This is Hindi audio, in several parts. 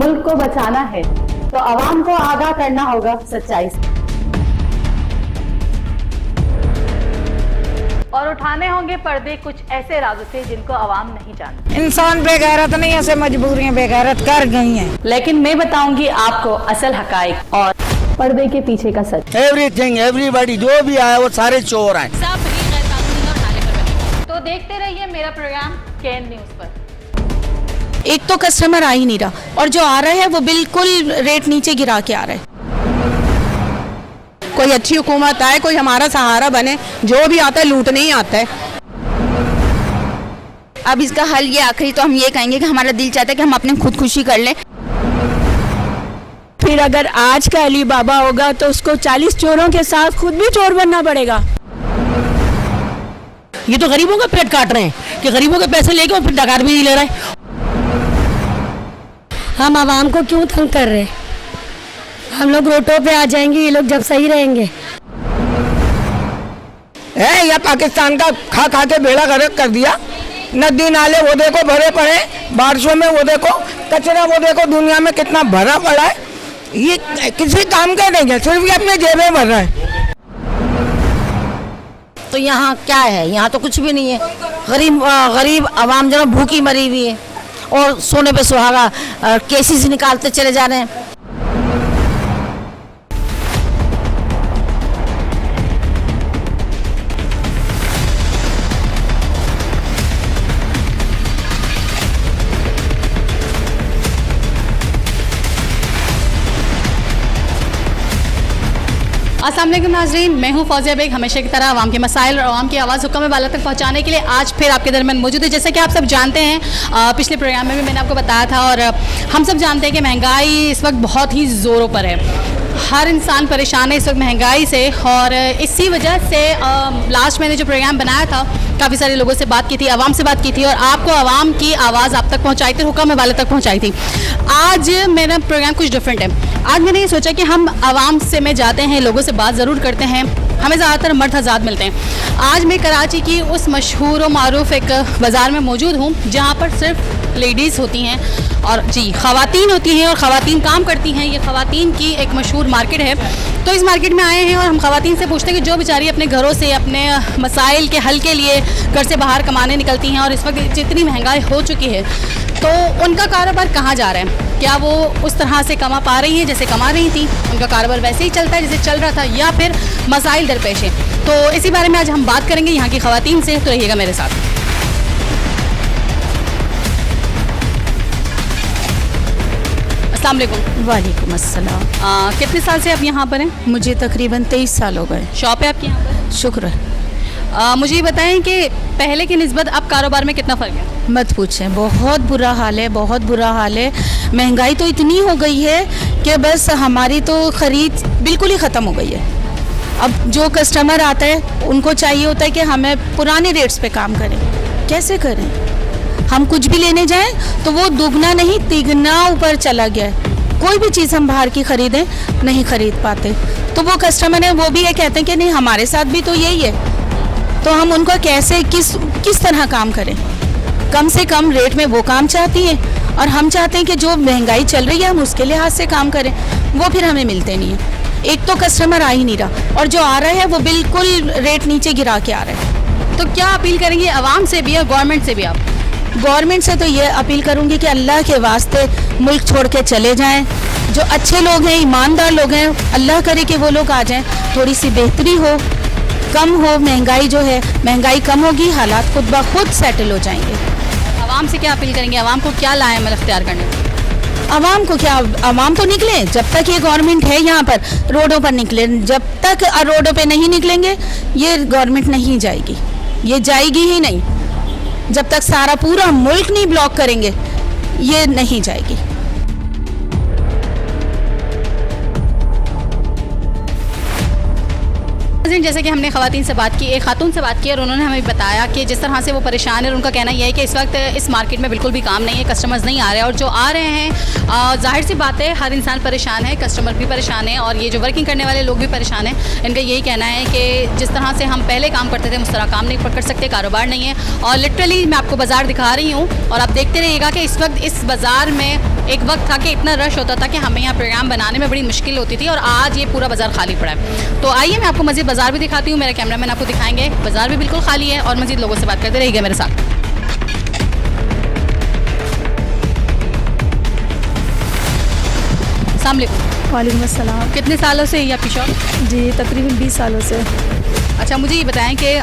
मुल्क को बचाना है तो आवाम को आगाह करना होगा सच्चाई से और उठाने होंगे पर्दे कुछ ऐसे राजों से जिनको आवाम नहीं जानती। इंसान बेगैरत नहीं, ऐसे मजबूरियां बेगैरत कर गई हैं। लेकिन मैं बताऊंगी आपको असल हकाइक और पर्दे के पीछे का सच। एवरीथिंग एवरीबॉडी जो भी आया वो सारे चोर हैं। सब ही गैर कानूनी और नाले पर बने। तो देखते रहिए मेरा प्रोग्राम कैन न्यूज पर। एक तो कस्टमर आ ही नहीं रहा और जो आ रहा है वो बिल्कुल रेट नीचे गिरा के आ रहा है। कोई अच्छी हुकूमत आए, कोई हमारा सहारा बने, जो भी आता है लूटने ही आता है। अब इसका हल ये आखिरी तो हम ये कहेंगे कि हमारा दिल चाहता है कि हम अपने खुदकुशी कर लें। फिर अगर आज का अली बाबा होगा तो उसको 40 चोरों के साथ खुद भी चोर बनना पड़ेगा। ये तो गरीबों का पेट काट रहे हैं कि गरीबों के पैसे लेके और फिर डकार भी नहीं ले रहे हैं। हम आवाम को क्यों तंग कर रहे हैं? हम लोग रोडों पे आ जाएंगे, ये लोग जब सही रहेंगे। है या पाकिस्तान का खा खा के बेड़ा गर्क कर दिया। नदी नाले वो देखो भरे पड़े, बारिशों में वो देखो कचरा, वो देखो दुनिया में कितना भरा पड़ा है। ये किसी काम का नहीं है, सिर्फ ये अपने जेबें भर रहा है। तो यहाँ क्या है? यहाँ तो कुछ भी नहीं है। गरीब आवाम जो भूखी मरी हुई है और सोने पे सुहागा केसेस निकालते चले जा रहे हैं। अस्सलाम वालेकुम नाज़रीन, मैं हूं फौजिया बेग। हमेशा की तरह आवाम के मसाइल और आवाम की आवाज़ हुक्म वाला तक पहुंचाने के लिए आज फिर आपके दरमियान मौजूद है। जैसे कि आप सब जानते हैं, पिछले प्रोग्राम में भी मैंने आपको बताया था और हम सब जानते हैं कि महंगाई इस वक्त बहुत ही ज़ोरों पर है। हर इंसान परेशान है इस वक्त महंगाई से और इसी वजह से लास्ट मैंने जो प्रोग्राम बनाया था काफ़ी सारे लोगों से बात की थी, आवाम से बात की थी और आपको आवाम की आवाज़ आप तक पहुंचाई थी, हुक्म वाले तक पहुंचाई थी। आज मेरा प्रोग्राम कुछ डिफरेंट है। आज मैंने ये सोचा कि हम आवाम से में जाते हैं, लोगों से बात ज़रूर करते हैं। हमें ज़्यादातर मर्द हज़ात मिलते हैं। आज मैं कराची की उस मशहूर और मारूफ एक बाज़ार में मौजूद हूँ जहाँ पर सिर्फ लेडीज़ होती हैं और जी ख़वातीन होती हैं और ख़वातीन काम करती हैं। ये ख़वातीन की एक मशहूर मार्केट है। तो इस मार्केट में आए हैं और हम ख़वातीन से पूछते हैं कि जो बेचारी अपने घरों से अपने मसाइल के हल के लिए घर से बाहर कमाने निकलती हैं और इस वक्त जितनी महंगाई हो चुकी है तो उनका कारोबार कहाँ जा रहा है? क्या वो उस तरह से कमा पा रही हैं जैसे कमा रही थी? उनका कारोबार वैसे ही चलता है जैसे चल रहा था या फिर मसाइल दरपेश है? तो इसी बारे में आज हम बात करेंगे यहाँ की ख़वातीन से। तो रहिएगा मेरे साथ। अस्सलाम वालेकुम। वालेकुम अस्सलाम। कितने साल से आप यहाँ पर हैं? मुझे तकरीबन 23 साल हो गए। शॉप है आपकी यहाँ पर? शुक्र है। मुझे ये बताएं कि पहले की निस्बत अब कारोबार में कितना फ़र्क है? मत पूछें, बहुत बुरा हाल है, बहुत बुरा हाल है। महंगाई तो इतनी हो गई है कि बस हमारी तो ख़रीद बिल्कुल ही ख़त्म हो गई है। अब जो कस्टमर आता है उनको चाहिए होता है कि हमें पुराने रेट्स पे काम करें। कैसे करें? हम कुछ भी लेने जाएं तो वो दुगना नहीं तिगना ऊपर चला गया है। कोई भी चीज़ हम बाहर की ख़रीदें नहीं ख़रीद पाते। तो वो कस्टमर है वो भी ये कहते हैं कि नहीं हमारे साथ भी तो यही है। तो हम उनको कैसे किस तरह काम करें? कम से कम रेट में वो काम चाहती हैं और हम चाहते हैं कि जो महंगाई चल रही है हम उसके लिहाज से काम करें, वो फिर हमें मिलते नहीं है। एक तो कस्टमर आ ही नहीं रहा और जो आ रहा है वो बिल्कुल रेट नीचे गिरा के आ रहा है। तो क्या अपील करेंगे आवाम से भी और गवर्नमेंट से भी आप? गवर्नमेंट से तो ये अपील करूँगी कि अल्लाह के वास्ते मुल्क छोड़ के चले जाएँ। जो अच्छे लोग हैं, ईमानदार लोग हैं, अल्लाह करे कि वो लोग आ जाएँ, थोड़ी सी बेहतरी हो, कम हो महंगाई। जो है महंगाई कम होगी, हालात खुद ब खुद सेटल हो जाएंगे। आवाम से क्या अपील करेंगे? आवाम को क्या लाए अमल अख्तियार करने? आवाम को क्या, आवाम तो निकले। जब तक ये गवर्नमेंट है यहाँ पर रोडों पर निकले। जब तक रोडों पे नहीं निकलेंगे ये गवर्नमेंट नहीं जाएगी, ये जाएगी ही नहीं। जब तक सारा पूरा मुल्क नहीं ब्लॉक करेंगे ये नहीं जाएगी। जैसे कि हमने ख़वातीन से बात की, एक खातून से बात की और उन्होंने हमें बताया कि जिस तरह से वो परेशान है और उनका कहना यह है कि इस वक्त इस मार्केट में बिल्कुल भी काम नहीं है, कस्टमर्स नहीं आ रहे हैं और जो आ रहे हैं जाहिर सी बात है हर इंसान परेशान है, कस्टमर भी परेशान है और ये जो वर्किंग करने वाले लोग भी परेशान हैं। इनका यही कहना है कि जिस तरह से हम पहले काम करते थे उस तरह काम नहीं कर सकते, कारोबार नहीं है। और लिटरली मैं आपको बाज़ार दिखा रही हूँ और आप देखते रहिएगा कि इस वक्त इस बाज़ार में एक वक्त था कि इतना रश होता था कि हमें यहाँ प्रोग्राम बनाने में बड़ी मुश्किल होती थी और आज ये पूरा बाज़ार खाली पड़ा है। तो आइए मैं आपको मज़ीद बाज़ार भी दिखाती हूँ, मेरा कैमरामैन आपको दिखाएंगे। बाज़ार भी बिल्कुल खाली है और मज़ीद लोगों से बात करते रहिएगा मेरे साथ। अस्सलाम वालेकुम। वालेकुम अस्सलाम। कितने सालों से ये आपकी शॉप? जी तकरीबन 20 सालों से। अच्छा, मुझे ये बताएं कि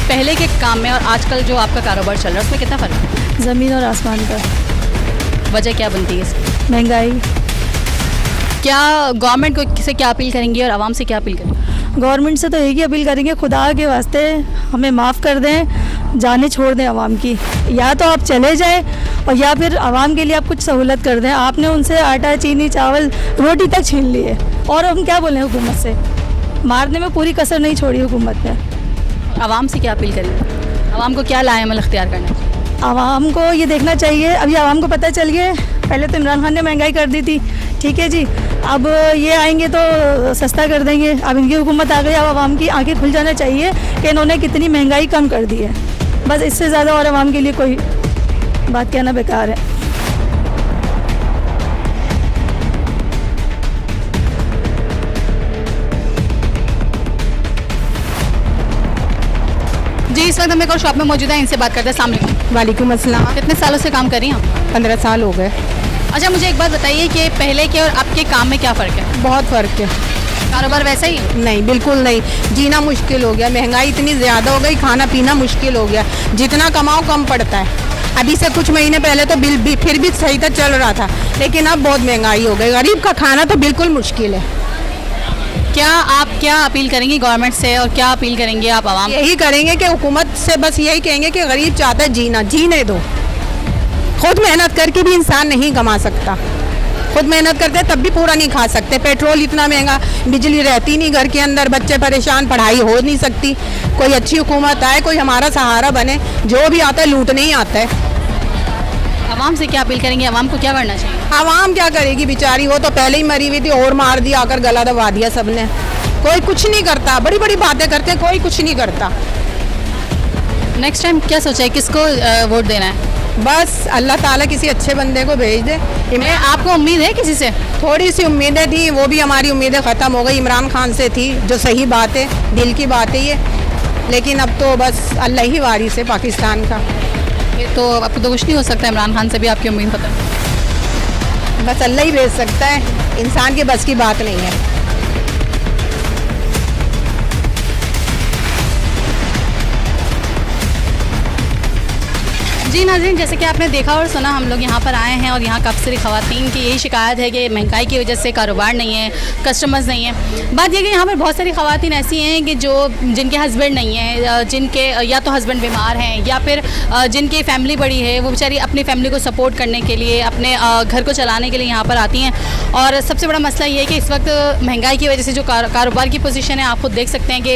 पहले के काम में और आजकल जो आपका कारोबार चल रहा है उसमें कितना फ़र्क है? ज़मीन और आसमान का। वजह क्या बनती है इसकी? महंगाई। क्या गवर्नमेंट को से क्या अपील करेंगी और आवाम से क्या अपील करेंगी? गवर्नमेंट से तो एक ही अपील करेंगे, खुदा के वास्ते हमें माफ़ कर दें, जाने छोड़ दें आवाम की। या तो आप चले जाएं और या फिर आवाम के लिए आप कुछ सहूलत कर दें। आपने उनसे आटा, चीनी, चावल, रोटी तक छीन ली है और हम क्या बोलें हुकूमत से? मारने में पूरी कसर नहीं छोड़ी हुकूमत ने। आवाम से क्या अपील करेंगे? आवाम को क्या लाएमल अख्तियार करना चाहिए? आवाम को ये देखना चाहिए, अभी आवाम को पता चल गया, पहले तो इमरान खान ने महंगाई कर दी थी, ठीक है जी, अब ये आएंगे तो सस्ता कर देंगे। अब इनकी हुकूमत आ गई, अब आवाम की आंखें खुल जाना चाहिए कि इन्होंने कितनी महंगाई कम कर दी है। बस इससे ज़्यादा और आवाम के लिए कोई बात कहना बेकार है। जी, इस वक्त हम एक और शॉप में मौजूद है, इनसे बात करते हैं। अस्सलाम वालेकुम। वालेकुम अस्सलाम। कितने सालों से काम कर रही हैं आप? 15 साल हो गए। अच्छा, मुझे एक बात बताइए कि पहले के और अब के काम में क्या फ़र्क है? बहुत फ़र्क है। कारोबार वैसा ही है? नहीं, बिल्कुल नहीं। जीना मुश्किल हो गया, महंगाई इतनी ज़्यादा हो गई, खाना पीना मुश्किल हो गया, जितना कमाओ कम पड़ता है। अभी से कुछ महीने पहले तो बिल भी फिर भी सही तो चल रहा था, लेकिन अब बहुत महंगाई हो गई, गरीब का खाना तो बिल्कुल मुश्किल है। आप क्या अपील करेंगी गवर्नमेंट से और क्या अपील करेंगे आप आवाम? यही करेंगे कि हुकूमत से बस यही कहेंगे कि गरीब चाहता है जीना, जीने दो। खुद मेहनत करके भी इंसान नहीं कमा सकता, खुद मेहनत करते तब भी पूरा नहीं खा सकते। पेट्रोल इतना महंगा, बिजली रहती नहीं घर के अंदर, बच्चे परेशान, पढ़ाई हो नहीं सकती। कोई अच्छी हुकूमत आए, कोई हमारा सहारा बने, जो भी आता है लूटने ही आता है। आवाम से क्या अपील करेंगे? आवाम को क्या करना चाहिए? आवाम क्या करेगी बेचारी, वो तो पहले ही मरी हुई थी और मार दिया, आकर गला दबा दिया सबने। कोई कुछ नहीं करता, बड़ी बड़ी बातें करते, कोई कुछ नहीं करता। नेक्स्ट टाइम क्या सोचा है, किसको वोट देना है? बस अल्लाह ताला किसी अच्छे बंदे को भेज दे। मैं आपको उम्मीद है किसी से? थोड़ी सी उम्मीदें थी, वो भी हमारी उम्मीदें ख़त्म हो गई। इमरान खान से थी, जो सही बात है, दिल की बात है ये, लेकिन अब तो बस अल्लाह ही वारिस है पाकिस्तान का। ये तो आपको तो कुछ नहीं हो सकता, इमरान खान से भी आपकी उम्मीद खत्म। बस अल्लाह ही भेज सकता है, इंसान के बस की बात नहीं है। जी नाज़रीन, जैसे कि आपने देखा और सुना, हम लोग यहाँ पर आए हैं और यहाँ काफ़ी सारी ख़वातीन की यही शिकायत है कि महंगाई की वजह से कारोबार नहीं है, कस्टमर्स नहीं है। बात यह कि यहाँ पर बहुत सारी ख़वातीन ऐसी हैं कि जिनके हस्बैंड नहीं हैं, जिनके या तो हस्बैंड बीमार हैं या फिर जिनकी फ़ैमिली बड़ी है, वो बेचारी अपनी फ़ैमिली को सपोर्ट करने के लिए, अपने घर को चलाने के लिए यहाँ पर आती हैं। और सबसे बड़ा मसला ये है कि इस वक्त महंगाई की वजह से जो कारोबार की पोजीशन है, आप खुद देख सकते हैं कि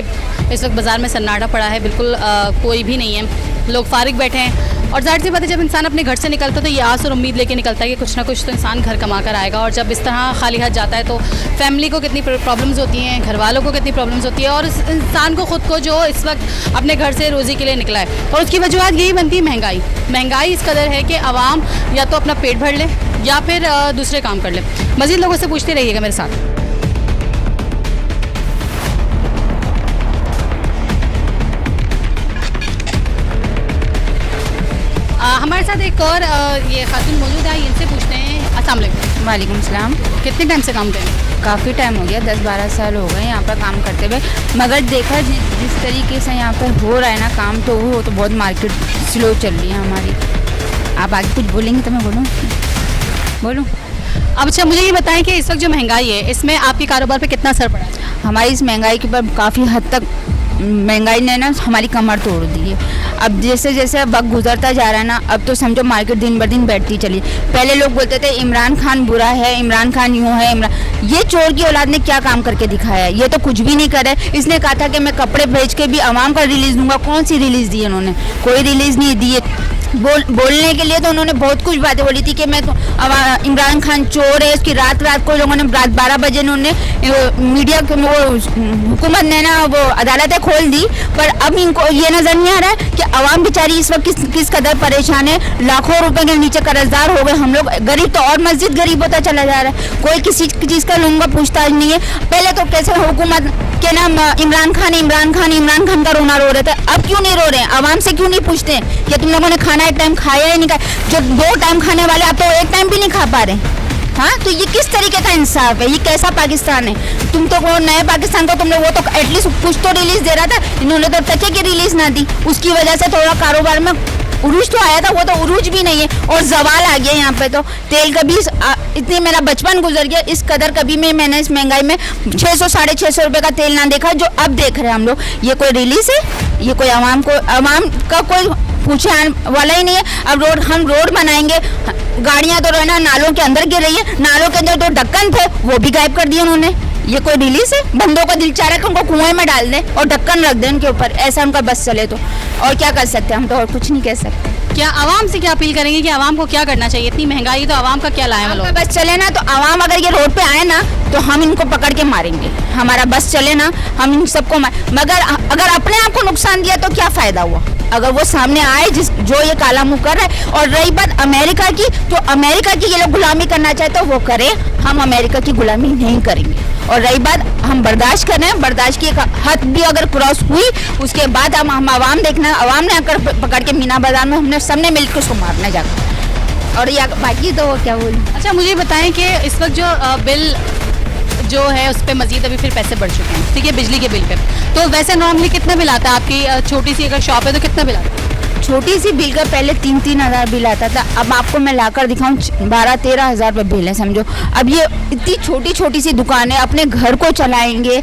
इस वक्त बाज़ार में सन्नाटा पड़ा है, बिल्कुल कोई भी नहीं है, लोग फारिग बैठे हैं। और ज़ाहिर सी बात है, जब इंसान अपने घर से निकलता है तो ये आस और उम्मीद लेके निकलता है कि कुछ ना कुछ तो इंसान घर कमा कर आएगा। और जब इस तरह खाली हाथ जाता है तो फैमिली को कितनी प्रॉब्लम्स होती हैं, घर वालों को कितनी प्रॉब्लम्स होती है, और इंसान को ख़ुद को जो इस वक्त अपने घर से रोज़ी के लिए निकला है। और उसकी वजूहत यही बनती है महंगाई। महंगाई इस कदर है कि आवाम या तो अपना पेट भर ले या फिर दूसरे काम कर ले। मज़ीद लोगों से पूछते रहिएगा मेरे साथ। हमारे साथ एक और ये खातून मौजूद है, इनसे पूछते हैं। अस्सलाम वालेकुम। वालेकुम सलाम। कितने टाइम से काम कर रहे हैं? काफ़ी टाइम हो गया, 10-12 साल हो गए यहाँ पर काम करते हुए। मगर देखा जिस तरीके से यहाँ पर हो रहा है ना काम, तो वो तो बहुत मार्केट स्लो चल रही है हमारी। आप आगे कुछ बोलेंगे तो मैं बोलूँ। अब अच्छा, मुझे ये बताएं कि इस वक्त जो महंगाई है, इसमें आपके कारोबार पे कितना असर पड़ा है? हमारी इस महंगाई के पर काफ़ी हद तक महंगाई ने ना हमारी कमर तोड़ दी है। अब जैसे जैसे वक्त गुजरता जा रहा है ना, अब तो समझो मार्केट दिन ब दिन बैठती चली। पहले लोग बोलते थे इमरान खान बुरा है, इमरान खान यूँ है, ये चोर की औलाद ने क्या काम करके दिखाया है? ये तो कुछ भी नहीं करे। इसने कहा था कि मैं कपड़े बेच के भी आवाम का रिलीज़ दूंगा, कौन सी रिलीज़ दी इन्होंने? कोई रिलीज़ नहीं दी है। बोलने के लिए तो उन्होंने बहुत कुछ बातें बोली थी कि मैं तो इमरान खान चोर है, उसकी रात को लोगों ने रात 12 बजे उन्होंने मीडिया वो हुकूमत ने ना वो अदालतें खोल दी। पर अब इनको ये नज़र नहीं आ रहा है कि आवाम बेचारी इस वक्त किस कदर परेशान है। लाखों रुपए के नीचे कर्जदार हो गए हम लोग, गरीब तो और मस्जिद गरीब होता चला जा रहा है। कोई किसी चीज़ का लोगों का पूछताछ नहीं है। पहले तो कैसे हुकूमत के नाम इमरान खान का रोना रो रहे थे, अब क्यों नहीं रो रहे हैं? आवाम से क्यों नहीं पूछते कि तुम लोगों ने खाना एक टाइम खाया ही नहीं खाया? जो 2 टाइम खाने वाले आप तो एक टाइम भी नहीं खा पा रहे। हाँ, तो ये किस तरीके का इंसाफ है? ये कैसा पाकिस्तान है? तुम तो वो नए पाकिस्तान को तुमने वो तो एटलीस्ट कुछ तो रिलीज दे रहा था, इन्होंने तो टके की रिलीज ना दी। उसकी वजह से थोड़ा कारोबार में उरूज तो आया था, वो तो उरूज भी नहीं है और जवाल आ गया यहाँ पे। तो तेल का भी इतनी मेरा बचपन गुजर गया, इस कदर कभी मैंने इस महंगाई में 600 साढ़े 600 रुपये का तेल ना देखा जो अब देख रहे हैं हम लोग। ये कोई रिलीज है? ये कोई आवाम का कोई पूछे वाला ही नहीं है। अब हम रोड बनाएंगे, गाड़ियाँ तो रहना नालों के अंदर गिर रही है, नालों के अंदर 2 ढक्कन थे वो भी गायब कर दिए उन्होंने। ये कोई रिलीज है? बंदों का दिल चाह रहा है कि उनको कुएं में डाल दें और ढक्कन रख दें उनके ऊपर, ऐसा उनका बस चले तो। और क्या कर सकते हैं हम, तो और कुछ नहीं कह सकते। क्या आवाम से क्या अपील करेंगे कि आवाम को क्या करना चाहिए? इतनी महंगाई तो आवाम का क्या लाए लोग? बस चले ना, तो आवाम अगर ये रोड पे आए ना तो हम इनको पकड़ के मारेंगे। हमारा बस चले ना, हम इन सबको मगर अगर अपने आप को नुकसान दिया तो क्या फायदा हुआ? अगर वो सामने आए जो ये काला मुंह कर रहा है। और रही बात अमेरिका की, तो अमेरिका की ये लोग गुलामी करना चाहे तो वो करे, हम अमेरिका की गुलामी नहीं करेंगे। और रही बात हम बर्दाश्त कर रहे हैं, बर्दाश्त की एक हद भी अगर क्रॉस हुई उसके बाद हम आवाम देखना, आवाम ने आकर पकड़ के मीना बाजार में हमने सबने मिलकर उसको मारना जाकर। और या बाकी तो वो क्या बोलूं। अच्छा, मुझे बताएं कि इस वक्त जो बिल जो है उस पर मजीद अभी फिर पैसे बढ़ चुके हैं, ठीक है, बिजली के बिल पे। तो वैसे नॉर्मली कितना बिल आता है आपकी छोटी सी अगर शॉप है तो कितना बिल आता है? छोटी सी बिल का पहले 3-3 हज़ार बिल आता था, अब आपको मैं लाकर दिखाऊं 12-13 हज़ार रुपये बिल है समझो। अब ये इतनी छोटी सी दुकान है, अपने घर को चलाएंगे।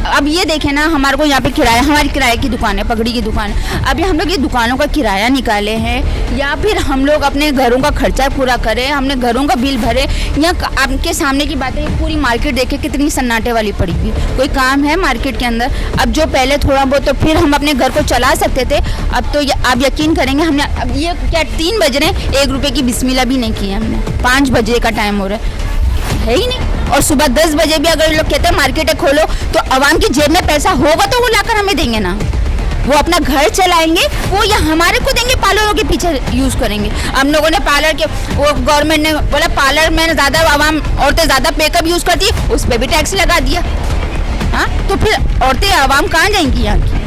अब ये देखें ना, हमारे को यहाँ पे किराया, हमारी किराए की दुकान है, पगड़ी की दुकान है। अभी हम लोग ये दुकानों का किराया निकाले हैं या फिर हम लोग अपने घरों का खर्चा पूरा करें, हमने घरों का बिल भरे। यहाँ आपके सामने की बात है, पूरी मार्केट देखे कितनी सन्नाटे वाली पड़ी हुई, कोई काम है मार्केट के अंदर? अब जो पहले थोड़ा बहुत तो फिर हम अपने घर को चला सकते थे, अब तो आप यकीन करेंगे हमने अब ये क्या 3 बज रहे हैं, 1 रुपए की बिस्मिल्लाह भी नहीं की है हमने। 5 बजे का टाइम हो रहा है ही नहीं। और सुबह 10 बजे भी अगर लोग कहते हैं मार्केटें खोलो तो आवाम की जेब में पैसा होगा तो वो लाकर हमें देंगे ना, वो अपना घर चलाएंगे, वो या हमारे को देंगे, पार्लरों के पीछे यूज़ करेंगे। हम लोगों ने पार्लर के वो गवर्नमेंट ने बोला पार्लर में ज़्यादा आवाम औरतें ज़्यादा मेकअप यूज़ करती है, उस पर भी टैक्स लगा दिया। हाँ, तो फिर औरतें आवाम कहाँ जाएंगी यहाँ की?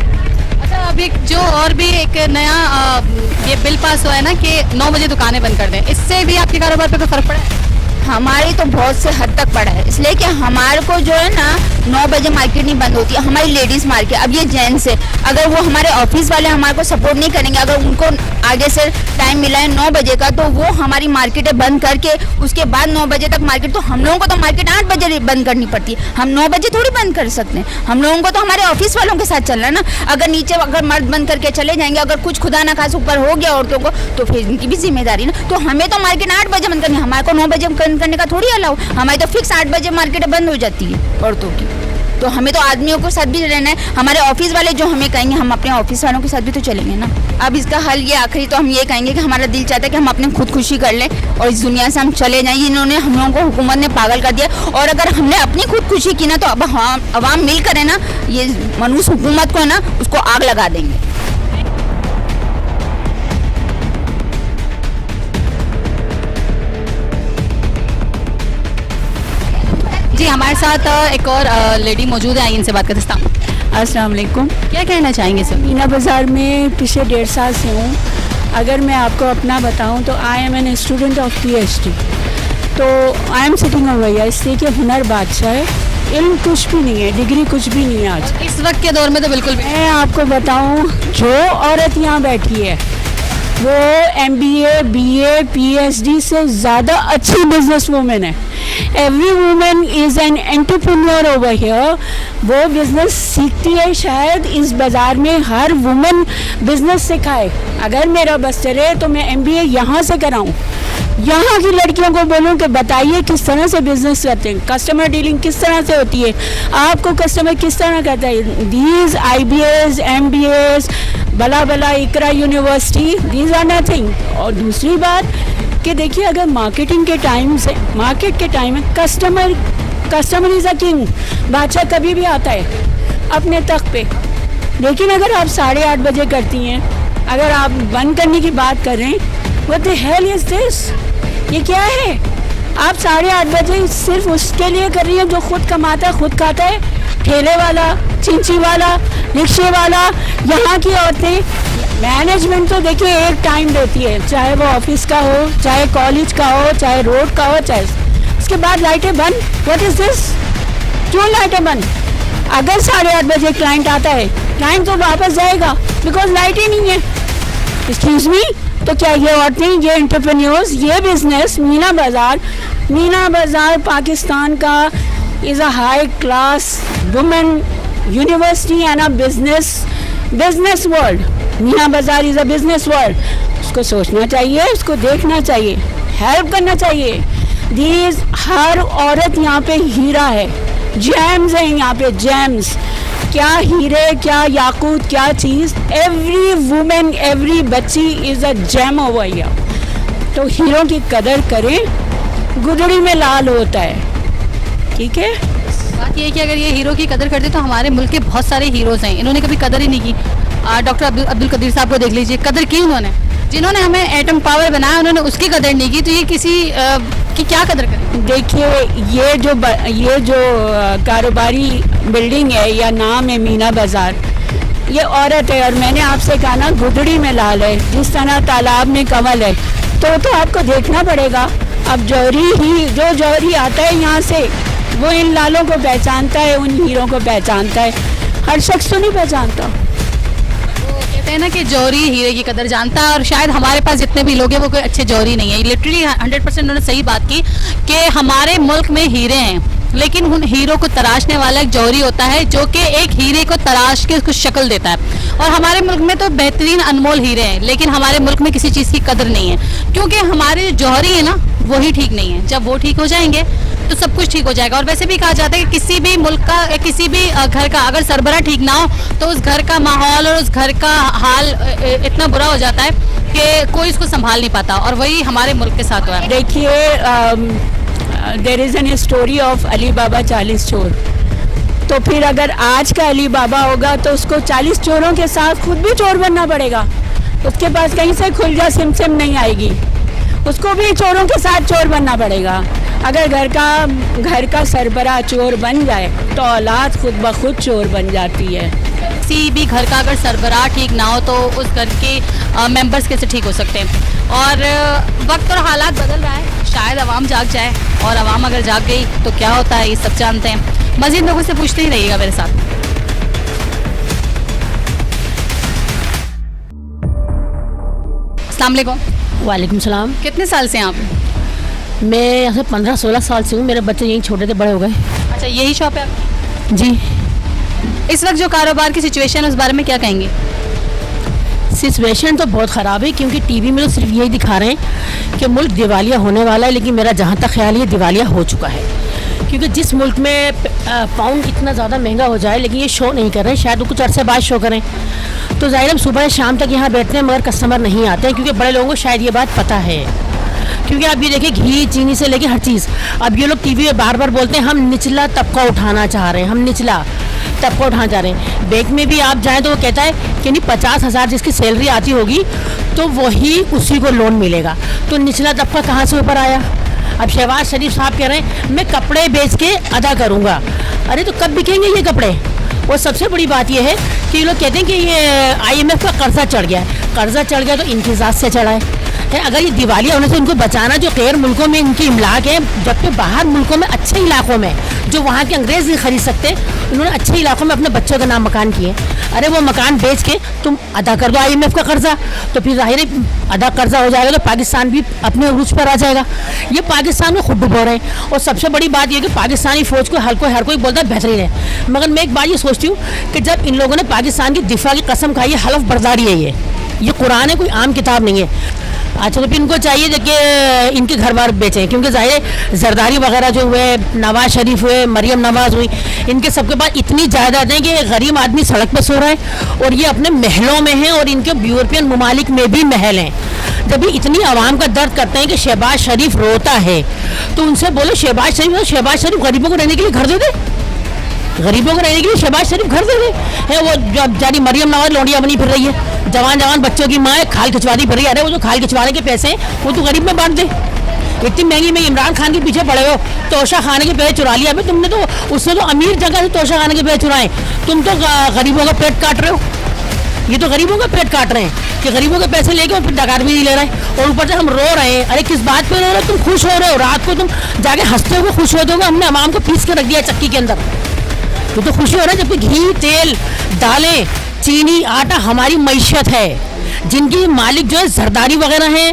अच्छा, अभी जो और भी एक नया ये बिल पास हुआ है ना कि 9 बजे दुकानें बंद कर दें, इससे भी आपके कारोबार पे कोई फर्क पड़ा है? हमारी तो बहुत से हद तक पड़ा है, इसलिए कि हमारे को जो है ना 9 बजे मार्केट नहीं बंद होती है, हमारी लेडीज़ मार्केट। अब ये जेंट्स है, अगर वो हमारे ऑफिस वाले हमारे को सपोर्ट नहीं करेंगे, अगर उनको आगे से टाइम मिला है 9 बजे का, तो वो हमारी मार्केटें बंद करके उसके बाद 9 बजे तक मार्केट, तो हम लोगों को तो मार्केट 8 बजे बंद करनी पड़ती है, हम 9 बजे थोड़ी बंद कर सकते हैं। हम लोगों को तो हमारे ऑफिस वालों के साथ चलना है ना। अगर नीचे अगर मर्द बंद करके चले जाएंगे, अगर कुछ खुदा ना खास ऊपर हो गया औरतों को, तो फिर इनकी भी जिम्मेदारी ना। तो हमें तो मार्केट 8 बजे बंद करनी है, हमारे को 9 बजे बंद करने का थोड़ी अलाउ। हमारी तो फिक्स 8 बजे मार्केट बंद हो जाती है औरतों की। तो हमें तो आदमियों के साथ भी रहना है, हमारे ऑफिस वाले जो हमें कहेंगे हम अपने ऑफिस वालों के साथ भी तो चलेंगे ना। अब इसका हल ये आखिरी तो हम ये कहेंगे कि हमारा दिल चाहता है कि हम अपने खुदकुशी कर लें और इस दुनिया से हम चले जाएं। इन्होंने हम लोगों को हुकूमत ने पागल कर दिया, और अगर हमने अपनी खुदकुशी की ना तो अब अवाम मिल कर है ना ये मनूस हुकूमत को है ना उसको आग लगा देंगे। जी, हमारे साथ एक और लेडी मौजूद है, आइए इनसे बात करते हैं। अस्सलाम वालेकुम। क्या कहना चाहेंगे सर? मीना बाज़ार में पिछले 1.5 साल से हूँ। अगर मैं आपको अपना बताऊँ तो I am an student of PhD। तो आई एम सिटिंग ओवर, इसलिए कि हुनर बादशाह है, इल्म कुछ भी नहीं है, डिग्री कुछ भी नहीं है आज इस वक्त के दौर में तो बिल्कुल भी। मैं आपको बताऊँ, जो औरत यहाँ बैठी है वो MBA BA PhD से ज़्यादा अच्छी बिजनेस वूमेन है। Every women is an entrepreneur over here. वो बिज़नेस सीखती है, शायद इस बाज़ार में हर वूमेन बिज़नेस सिखाए। अगर मेरा बस चले तो मैं MBA यहाँ से कराऊँ, यहाँ की लड़कियों को बोलूँ कि बताइए किस तरह से बिजनेस करते हैं, कस्टमर डीलिंग किस तरह से होती है, आपको कस्टमर किस तरह कहता है। दीज IBS MBAs बला बला इकरा यूनिवर्सिटी, दीज आर नथिंग। और दूसरी बात कि देखिए, अगर मार्केटिंग के टाइम से, मार्केट के टाइम में कस्टमर इज़ अ किंग, बादशाह कभी भी आता है अपने तख्त पे। लेकिन अगर आप 8:30 बजे करती हैं, अगर आप बंद करने की बात कर रहे हैं, what the hell is this, ये क्या है? आप 8:30 बजे सिर्फ उसके लिए कर रही हैं जो खुद कमाता है, खुद खाता है, ठेले वाला, चिंची वाला, रिक्शे वाला। यहाँ की औरतें मैनेजमेंट तो देखिए एक टाइम देती है, चाहे वो ऑफिस का हो, चाहे कॉलेज का हो, चाहे रोड का हो, चाहे उसके बाद लाइटें बंद। व्हाट इज दिस, क्यों लाइटें बंद? अगर 8:30 बजे क्लाइंट आता है, क्लाइंट तो वापस जाएगा बिकॉज लाइट ही नहीं है। एक्सक्यूज मी, तो क्या ये औरतें, ये एंटरप्रेन्योर्स, ये बिजनेस, मीना बाज़ार पाकिस्तान का is a high class women university and a business world. Meena बाज़ार इज़ अ बिजनेस वर्ल्ड। उसको सोचना चाहिए, उसको देखना चाहिए, हेल्प करना चाहिए। दीज हर औरत यहाँ पे हीरा है, जेम्स हैं यहाँ पे, जेम्स। क्या हीरे, क्या याकूत, क्या चीज़, एवरी वुमेन, एवरी बच्ची is a gem over here. तो हीरों की कदर करें, गुदड़ी में लाल होता है, ठीक है। बात ये है कि अगर ये हीरो की कदर करते तो हमारे मुल्क के बहुत सारे हीरोज़ हैं, इन्होंने कभी कदर ही नहीं की। डॉक्टर अब्दुल कदीर साहब को देख लीजिए, कदर की उन्होंने, जिन्होंने हमें एटम पावर बनाया उन्होंने उसकी कदर नहीं की, तो ये किसी की क्या कदर करें? देखिए, ये जो कारोबारी बिल्डिंग है या नाम है मीना बाज़ार, ये औरत है। और मैंने आपसे कहा ना, गुदड़ी में लाल है, जिस तरह तालाब में कमल है। तो आपको देखना पड़ेगा। अब जो जौहरी आता है यहाँ से, वो इन लालों को पहचानता है, उन हीरों को पहचानता है। हर शख्स तो नहीं पहचानता। कहते हैं ना कि जौहरी हीरे की कदर जानता है, और शायद हमारे पास जितने भी लोग हैं वो कोई अच्छे जौहरी नहीं है। लिटरली 100% उन्होंने सही बात की कि हमारे मुल्क में हीरे हैं, लेकिन उन हीरो को तराशने वाला एक जौहरी होता है जो कि एक हीरे को तराश के उसको शक्ल देता है। और हमारे मुल्क में तो बेहतरीन अनमोल हीरे हैं, लेकिन हमारे मुल्क में किसी चीज़ की कदर नहीं है, क्योंकि हमारे जौहरी है ना, वही ठीक नहीं है। जब वो ठीक हो जाएंगे तो सब कुछ ठीक हो जाएगा। और वैसे भी कहा जाता है कि किसी भी मुल्क का, किसी भी घर का अगर सरबरा ठीक ना हो तो उस घर का माहौल और उस घर का हाल इतना बुरा हो जाता है कि कोई इसको संभाल नहीं पाता, और वही हमारे मुल्क के साथ हुआ है। देखिए, there is an story of Ali Baba 40 चोर। तो फिर अगर आज का अली बाबा होगा तो उसको 40 चोरों के साथ खुद भी चोर बनना पड़ेगा। उसके पास कहीं से खुलजा सिमसिम नहीं आएगी, उसको भी चोरों के साथ चोर बनना पड़ेगा। अगर घर का सरबरा चोर बन जाए तो औलाद खुद ब खुद चोर बन जाती है। किसी भी घर का अगर सरबराह ठीक ना हो तो उस घर के मेंबर्स कैसे ठीक हो सकते हैं। और वक्त और हालात बदल रहा है, शायद आवाम जाग जाए, और आवाम अगर जाग गई तो क्या होता है ये सब जानते हैं। मज़ीद लोगों से पूछते ही रहिएगा मेरे साथ। अस्सलाम वालेकुम। वालेकुम सलाम। कितने साल से हैं आप? मैं यहाँ से 15-16 साल से हूँ। मेरे बच्चे यहीं छोटे थे, बड़े हो गए। अच्छा, यही शॉप है आपकी? जी। इस वक्त जो कारोबार की सिचुएशन है उस बारे में क्या कहेंगे? सिचुएशन तो बहुत ख़राब है, क्योंकि टीवी में तो सिर्फ यही दिखा रहे हैं कि मुल्क दिवालिया होने वाला है, लेकिन मेरा जहाँ तक ख्याल है दिवालिया हो चुका है। क्योंकि जिस मुल्क में पाउंड इतना ज़्यादा महंगा हो जाए, लेकिन ये शो नहीं कर रहे हैं, शायद वो कुछ अरसे बाद शो करें। तो ज़ाहिर हम सुबह शाम तक यहाँ बैठते हैं मगर कस्टमर नहीं आते हैं, क्योंकि बड़े लोगों को शायद ये बात पता है। क्योंकि आप ये देखिए, घी चीनी से लेके हर चीज़, अब ये लोग टीवी में बार बार बोलते हैं हम निचला तबका उठाना चाह रहे हैं, हम निचला तबका उठाना चाह रहे हैं। बैंक में भी आप जाएं तो वो कहता है कि नहीं 50,000 जिसकी सैलरी आती होगी तो वही उसी को लोन मिलेगा। तो निचला तबका कहाँ से ऊपर आया? अब शहबाज शरीफ साहब कह रहे हैं मैं कपड़े बेच के अदा करूँगा। अरे तो कब बिकेंगे ये कपड़े? और सबसे बड़ी बात यह है कि ये लोग कहते हैं कि ये IMF का कर्जा चढ़ गया है। कर्जा चढ़ गया तो इनकी ज़ात से चढ़ा है। अगर ये दिवालिया होने से उनको बचाना, जो गैर मुल्कों में इनकी इमलाक है, जबकि बाहर मुल्कों में अच्छे इलाकों में जो वहाँ के अंग्रेज़ नहीं खरीद सकते, उन्होंने अच्छे इलाकों में अपने बच्चों के नाम मकान किए। अरे वो मकान बेच के तुम अदा कर दो IMF का कर्जा, तो फिर ज़ाहिर है अदा कर्जा हो जाएगा तो पाकिस्तान भी अपने अरूज पर आ जाएगा। ये पाकिस्तान में खुद डुबो रहे हैं। और सबसे बड़ी बात यह कि पाकिस्तानी फ़ौज को हर कोई बोलता है बेहतरीन है, मगर मैं एक बात ये सोचती हूँ कि जब इन लोगों ने पाकिस्तान की दिफा की कसम खाई है, हलफ बर्दारी है, ये कुरान है, कोई आम किताब नहीं है। अच्छा, तो फिर इनको चाहिए कि इनके घर बार बेचें, क्योंकि जाहिर जरदारी वगैरह जो हुए, नवाज शरीफ हुए, मरियम नवाज हुई, इनके सबके पास इतनी जायदाद है कि गरीब आदमी सड़क पर सो रहा है और ये अपने महलों में हैं और इनके यूरोपियन ममालिक में भी महल हैं। जब भी इतनी आवाम का दर्द करते हैं कि शहबाज शरीफ रोता है, तो उनसे बोलो शहबाज शरीफ गरीबों को रहने के लिए घर दे दे, गरीबों को रहने के लिए शहबाज शरीफ घर दे दे है। वो जो जानी मरियम नवाज लौंडिया बनी फिर रही है, जवान बच्चों की माँ खाल खिंचवाती फिर रही है। अरे वो जो खाल खिंचवाने के पैसे हैं वो तो गरीब में बांट दे। इतनी महंगी में इमरान खान के पीछे पड़े हो, तोशा खाने के पैसे चुरा लिया। अभी तुमने तो उससे तो अमीर जगह से तोशा खाने के पैसे चुराए, तुम तो गरीबों का पेट काट रहे हो। ये तो गरीबों का पेट काट रहे हैं कि गरीबों के पैसे लेके और फिर डकार भी नहीं ले रहे हैं, और ऊपर से हम रो रहे हैं। अरे किस बात पे रो रहे हो? तुम खुश हो रहे हो, रात को तुम जाके हंसते हो, खुश होते हो। हमने अवाम को पीस के रख दिया चक्की के अंदर, तो खुशी हो रहा है। जबकि घी, तेल, दालें, चीनी, आटा हमारी मईशत है, जिनकी मालिक जो है जरदारी वगैरह हैं,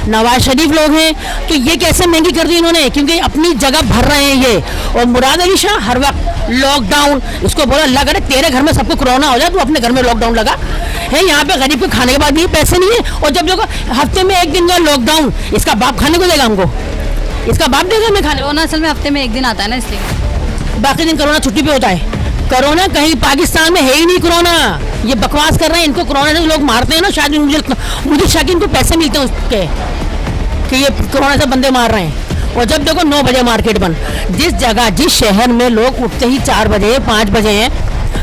नवाज शरीफ लोग हैं। तो ये कैसे महंगी कर दी इन्होंने? क्योंकि अपनी जगह भर रहे हैं ये। और मुराद अली शाह हर वक्त लॉकडाउन, इसको बोला अल्लाह करे तेरे घर में सबको कोरोना हो जाए, तो अपने घर में लॉकडाउन लगा है। यहाँ पे गरीब को खाने के बाद भी पैसे नहीं है, और जब देखो हफ्ते में एक दिन का लॉकडाउन, इसका बाप खाने को देगा हमको, इसका बाप देगा हमें खाने। कोरोना असल में हफ्ते में एक दिन आता है ना, इसलिए बाकी दिन कोरोना छुट्टी पे होता है। कोरोना कहीं पाकिस्तान में है ही नहीं कोरोना, ये बकवास कर रहे हैं। इनको कोरोना से लोग मारते हैं ना, शायद मुझे शायद इनको पैसे मिलते हैं उसके कि ये कोरोना से बंदे मार रहे हैं। और जब देखो 9 बजे मार्केट बंद, जिस जगह जिस शहर में लोग उठते ही 4 बजे 5 बजे हैं,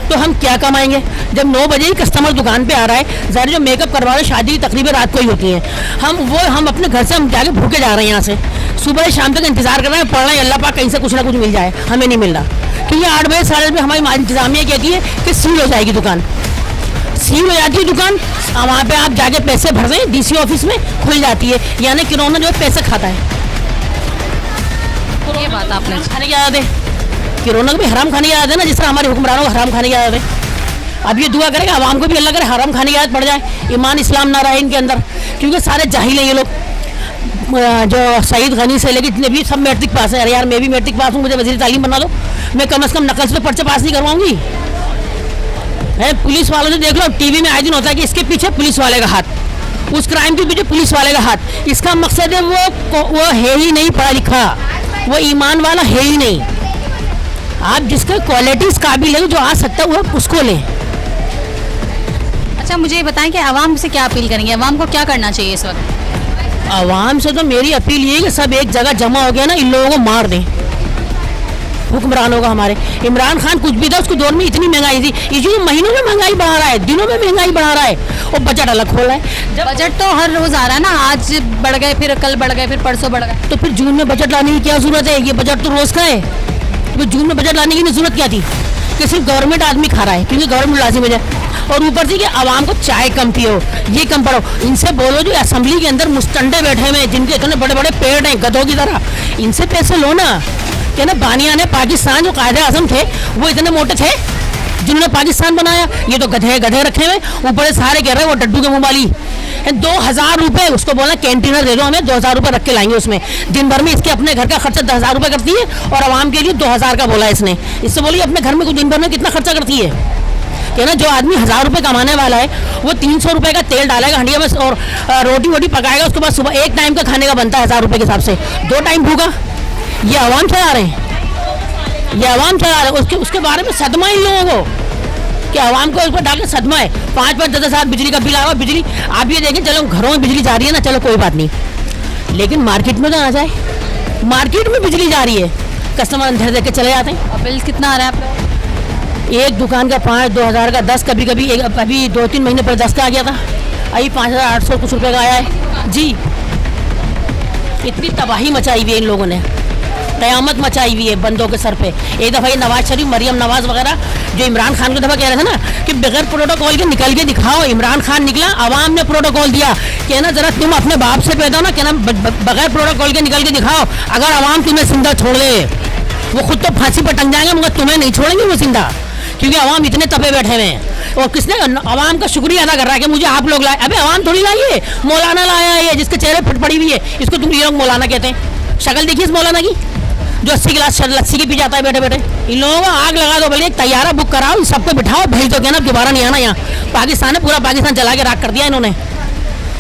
तो हम क्या कमाएंगे? जब 9 बजे ही कस्टमर दुकान पे आ रहा है, ज़ाहिर जो मेकअप करवा रहे शादी की तकरीबें रात को ही होती हैं, हम अपने घर से हम जाके भूखे जा रहे हैं। यहाँ से सुबह शाम तक इंतजार कर रहे हैं, पढ़ रहे हैं, अल्लाह पाक कहीं से कुछ ना कुछ मिल जाए, हमें नहीं मिल रहा। क्योंकि 8 बजे 8:30 बजे हमारी इंतजामिया कहती है कि सील हो जाएगी दुकान, सील हो जाती है दुकान। वहाँ पे आप जाके पैसे भर दें, डीसी ऑफिस में खुल जाती है। यानी कोरोना जो है पैसे खाता है। ये बात आपने खाने की आदत है, कोरोना को भी हराम खाने की आदत है ना, जिस तरह हमारे हुक्मरानों को हराम खाने की आदत है। अब ये दुआ करेगा आवाम को भी अल्लाह करे हराम खाने की आदत पड़ जाए, ईमान इस्लाम ना रहे इनके अंदर, क्योंकि सारे जाहिल हैं ये लोग। जो सईद गनी से लेकर जितने भी सब मैट्रिक पास है। अरे यार मैं भी मैट्रिक पास हूँ, मुझे वज़ीर तालीम बना दो, मैं कम से कम नकल से पर्चे पास नहीं करवाऊंगी। पुलिस वालों से देख लो, टीवी में आए दिन होता है कि इसके पीछे पुलिस वाले का हाथ, उस क्राइम के पीछे पुलिस वाले का हाथ। इसका मकसद है वो है ही नहीं पढ़ा लिखा, वो ईमान वाला है ही नहीं। आप जिसका क्वालिटीज काबिल है, जो आ सकता है वो उसको लें। अच्छा, मुझे ये बताएं कि आवाम से क्या अपील करेंगे, आवाम को क्या करना चाहिए इस वक्त? आवाम से तो मेरी अपील ये है कि सब एक जगह जमा हो गया ना, इन लोगों को मार दें, हुक्मरानों का। हमारे इमरान खान कुछ भी था, उसके दौर में इतनी महंगाई थी, ये जो महीनों में महंगाई बढ़ा रहा है, दिनों में महंगाई बढ़ा रहा है, और बजट अलग खोल रहा है। बजट तो हर रोज आ रहा है ना, आज बढ़ गए, फिर कल बढ़ गए, फिर परसों बढ़ गए। तो फिर जून में बजट लाने की क्या जरूरत है? ये बजट तो रोज का है, तो जून में बजट लाने की जरूरत क्या थी? कि सिर्फ गवर्नमेंट आदमी खा रहा है, क्योंकि गवर्नमेंट लाजिम है। और ऊपर से कि आवाम को चाय कम पियो, ये कम पढ़ो। इनसे बोलो जो असेंबली के अंदर मुस्टंडे बैठे हुए हैं, जिनके इतने बड़े बड़े पेड़ हैं गधों की तरह, इनसे पैसे लो ना। क्या ना बानिया ने पाकिस्तान जो कायदे आज़म थे वो इतने मोटे थे जिन्होंने पाकिस्तान बनाया? ये तो गधे गधे रखे हुए, ऊपर से सारे कह रहे हैं वो डड्डू के मुँह वाली। 2000 रुपये उसको बोला कैंटीनर दे दो हमें, 2000 रुपये रख के लाएंगे उसमें। दिन भर में इसके अपने घर का खर्चा 10,000 रुपये करती है, और आवाम के लिए 2000 का बोला इसने। इससे बोलिए अपने घर में कुछ दिन भर में कितना खर्चा करती है? कि ना जो आदमी 1000 रुपये कमाने वाला है, वो 300 रुपये का तेल डालेगा हंडिया में और रोटी वोटी पकाएगा, उसके बाद सुबह एक टाइम का खाने का बनता है 1000 रुपये के हिसाब से, 2 टाइम भूखा। ये आवाम चला रहे हैं, ये आवाम चला रहे हैं। उसके बारे में सदमा इन लोगों को कि आवाम को ऊपर डाल के सदमा है। 5-5, 10-10 बिजली का बिल आ रहा है। बिजली आप ये देखें, चलो घरों में बिजली जा रही है ना, चलो कोई बात नहीं, लेकिन मार्केट में तो आ जाए, मार्केट में बिजली जा रही है, कस्टमर अंधेरे देख के चले जाते हैं। और बिल कितना आ रहा है आपका? एक दुकान का 5, 2000 का 10, कभी कभी अभी 2-3 महीने पहले 10 का आ गया था, अभी 5800 कुछ रुपये का आया है जी। इतनी तबाही मचाई हुई है इन लोगों ने, क़यामत मचाई हुई है बंदों के सर पे। एक दफ़ा ये नवाज शरीफ, मरियम नवाज वगैरह जो इमरान खान को दफ़ा कह रहे थे ना कि बगैर प्रोटोकॉल के निकल के दिखाओ। इमरान खान निकला, आवाम ने प्रोटोकॉल दिया, कहना जरा तुम अपने बाप से पैदा हो ना, कहना बगैर प्रोटोकॉल के निकल के दिखाओ। अगर आवाम तुम्हें जिंदा छोड़ दे, वो खुद तो फांसी पर टंग जाएंगे, मगर तुम्हें नहीं छोड़ेंगे वो जिंदा, क्योंकि आवाम इतने तपे बैठे हुए हैं। और किसने आवाम का शुक्रिया अदा कर रहा है कि मुझे आप लोग लाए। अबे आवाम थोड़ी लाई है, मौलाना लाया है, जिसके चेहरे फट पड़ी हुई है, इसको तुम ये लोग मौलाना कहते हैं। शक्ल देखिए इस मौलाना की, जो 80 गिलास लस्सी के पी जाता है बैठे बैठे। इन लोगों को आग लगा दो, बोले एक तैयारा बुक कराओ, इन सबको बिठाओ, भेज दो, कहना दोबारा नहीं आना यहाँ। पाकिस्तान ने पूरा पाकिस्तान जला के राख कर दिया इन्होंने।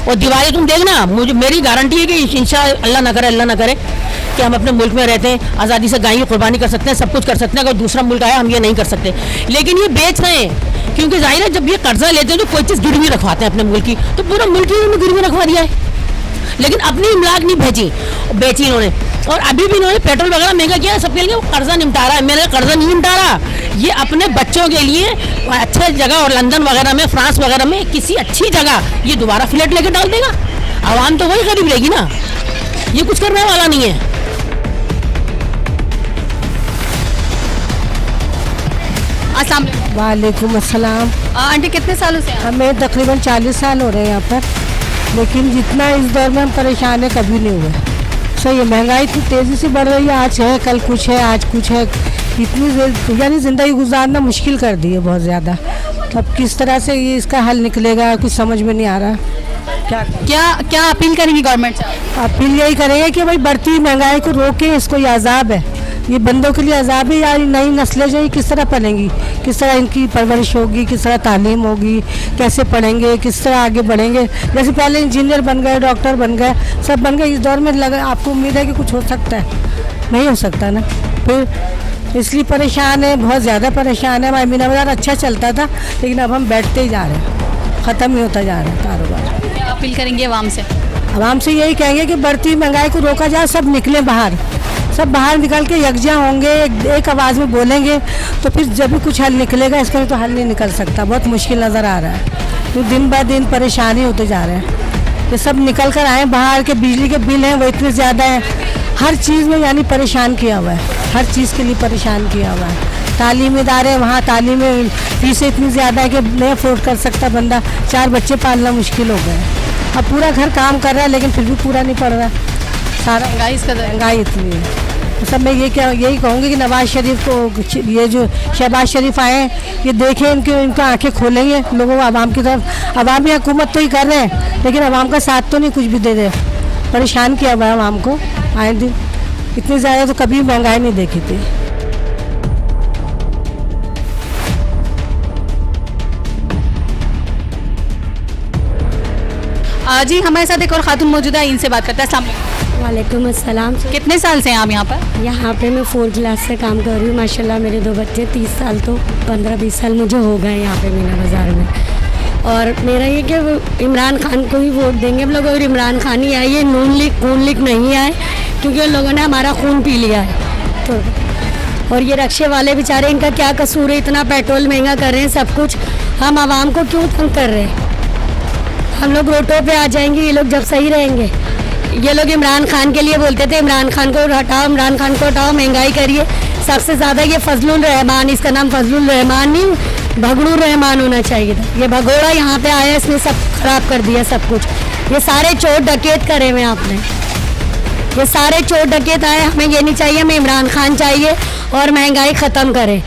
और दिवाली तुम देखना, मुझे मेरी गारंटी है कि इंशाअल्लाह अल्लाह ना करे कि हम अपने मुल्क में रहते हैं, आज़ादी से गाय की कुर्बानी कर सकते हैं, सब कुछ कर सकते हैं। अगर दूसरा मुल्क आया हम ये नहीं कर सकते, लेकिन ये बेच रहे हैं क्योंकि जाहिर है जब ये कर्जा लेते हैं तो कोई चीज़ गिरवी रखवाते हैं अपने मुल्क की, तो पूरा मुल्क ही उन्होंने गिरवी रखवा दिया है, लेकिन अपनी इमलाक नहीं बेची इन्होंने। और अभी भी इन्होंने पेट्रोल वगैरह महंगा किया है सबके लिए, वो कर्जा निपटा रहा है। मेरा कर्जा नहीं निपटा रहा, ये अपने बच्चों के लिए अच्छे जगह और लंदन वगैरह में, फ्रांस वगैरह में किसी अच्छी जगह ये दोबारा फ्लैट लेके डाल देगा। आवाम तो वही गरीब रहेगी ना, ये कुछ करने वाला नहीं है। अस्सलाम वालेकुम अस्सलाम। आंटी कितने सालों से हमें तकरीबन 40 साल हो रहे हैं यहाँ पर, लेकिन जितना इस दौर में हम परेशान है कभी नहीं हुए। सही है, महंगाई इतनी तेज़ी से बढ़ रही है, आज है कल कुछ है, आज कुछ है, इतनी यानी ज़िंदगी गुजारना मुश्किल कर दी है बहुत ज़्यादा। अब किस तरह से ये इसका हल निकलेगा कुछ समझ में नहीं आ रहा। क्या अपील करेंगी गवर्नमेंट से? अपील यही करेंगे कि भाई बढ़ती महंगाई को रोके, इसको ये अजाब है, ये बंदों के लिए अजाब है। यार नई नस्लें जो किस तरह पढ़ेंगी, किस तरह इनकी परवरिश होगी, किस तरह तालीम होगी, कैसे पढ़ेंगे, किस तरह आगे बढ़ेंगे। जैसे पहले इंजीनियर बन गए, डॉक्टर बन गए, सब बन गए, इस दौर में लगा आपको उम्मीद है कि कुछ हो सकता है? नहीं हो सकता ना। फिर इसलिए परेशान है, बहुत ज़्यादा परेशान है। मीना बाज़ार अच्छा चलता था, लेकिन अब हम बैठते ही जा रहे हैं, ख़त्म ही होता जा रहा है कारोबार। क्या अपील करेंगे आवाम से? आवाम से यही कहेंगे कि बढ़ती महंगाई को रोका जाए, सब निकलें बाहर, सब बाहर निकल के यकजा होंगे, एक आवाज़ में बोलेंगे, तो फिर जब भी कुछ हल निकलेगा। इसका तो हल नहीं निकल सकता, बहुत मुश्किल नज़र आ रहा है। तो दिन ब दिन परेशानी होते जा रहे हैं। ये सब निकल कर आए बाहर के, बिजली के बिल हैं वो इतने ज़्यादा हैं, हर चीज़ में यानी परेशान किया हुआ है, हर चीज़ के लिए परेशान किया हुआ है। तालीमी इदारे, वहाँ तालीमी फीसें इतनी ज़्यादा है कि नहीं अफोर्ड कर सकता बंदा, 4 बच्चे पालना मुश्किल हो गया। अब पूरा घर काम कर रहा है लेकिन फिर भी पूरा नहीं पड़ रहा, सारा महंगाई इतनी है। तो सब मैं यही कहूँगी कि नवाज़ शरीफ को, ये जो शहबाज शरीफ आए ये देखें, इनका आंखें खोलेंगे लोगों को आवाम की तरफ। आवाम हुकूमत तो ही कर रहे हैं, लेकिन आवाम का साथ तो नहीं कुछ भी दे रहे, परेशान किया हुआ है आवाम को आए दिन। इतनी ज़्यादा तो कभी महंगाई नहीं देखी थी। जी हमारे साथ एक और खातून मौजूद है, इनसे बात करते हैं। अस्सलाम वालेकुम। वालेकुम अस्सलाम। कितने साल से हैं आप यहाँ पर? यहाँ पे मैं 4th क्लास से काम कर रही हूँ। माशाल्लाह मेरे 2 बच्चे, 30 साल तो 15-20 साल मुझे हो गए यहाँ पे मीना बाज़ार में। और मेरा ये कि इमरान खान को ही वोट देंगे हम लोग। अगर इमरान खान ही आए, ये नून लीग नहीं आए, क्योंकि उन लोगों ने हमारा खून पी लिया है। तो और ये रक्शे वाले बेचारे, इनका क्या कसूर है, इतना पेट्रोल महंगा कर रहे हैं, सब कुछ हम आवाम को क्यों तंग कर रहे हैं? हम लोग रोडों पे आ जाएंगे, ये लोग जब सही रहेंगे। ये लोग इमरान खान के लिए बोलते थे, इमरान खान को हटाओ, इमरान खान को हटाओ, महंगाई करिए। सबसे ज़्यादा ये फजलुल रहमान, इसका नाम फजलुल रहमान नहीं भगड़ू रहमान होना चाहिए था। ये भगोड़ा यहाँ पे आया, इसने सब खराब कर दिया सब कुछ। ये सारे चोर डकैत करे हुए आपने, ये सारे चोर डकैत आए। हमें ये नहीं चाहिए, हमें इमरान खान चाहिए और महंगाई ख़त्म करे,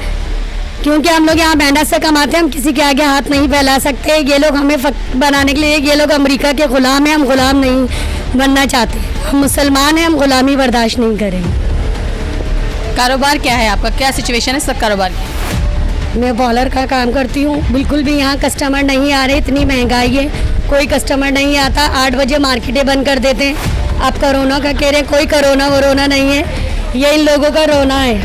क्योंकि हम लोग यहाँ मेहनत से कमाते हैं, हम किसी के आगे हाथ नहीं फैला सकते। ये लोग हमें बनाने के लिए, ये लोग अमेरिका के ग़ुलाम हैं, हम ग़ुलाम नहीं बनना चाहते। हम मुसलमान हैं, हम ग़ुलामी बर्दाश्त नहीं करेंगे। कारोबार क्या है आपका, क्या सिचुएशन है सब कारोबार की? मैं बॉलर का काम करती हूँ। बिल्कुल भी यहाँ कस्टमर नहीं आ रहे, इतनी महंगाई है, कोई कस्टमर नहीं आता। 8 बजे मार्केटें बंद कर देते हैं। आप कोरोना का कह रहे हैं, कोई कोरोना वरोना नहीं है, ये इन लोगों का रोना है,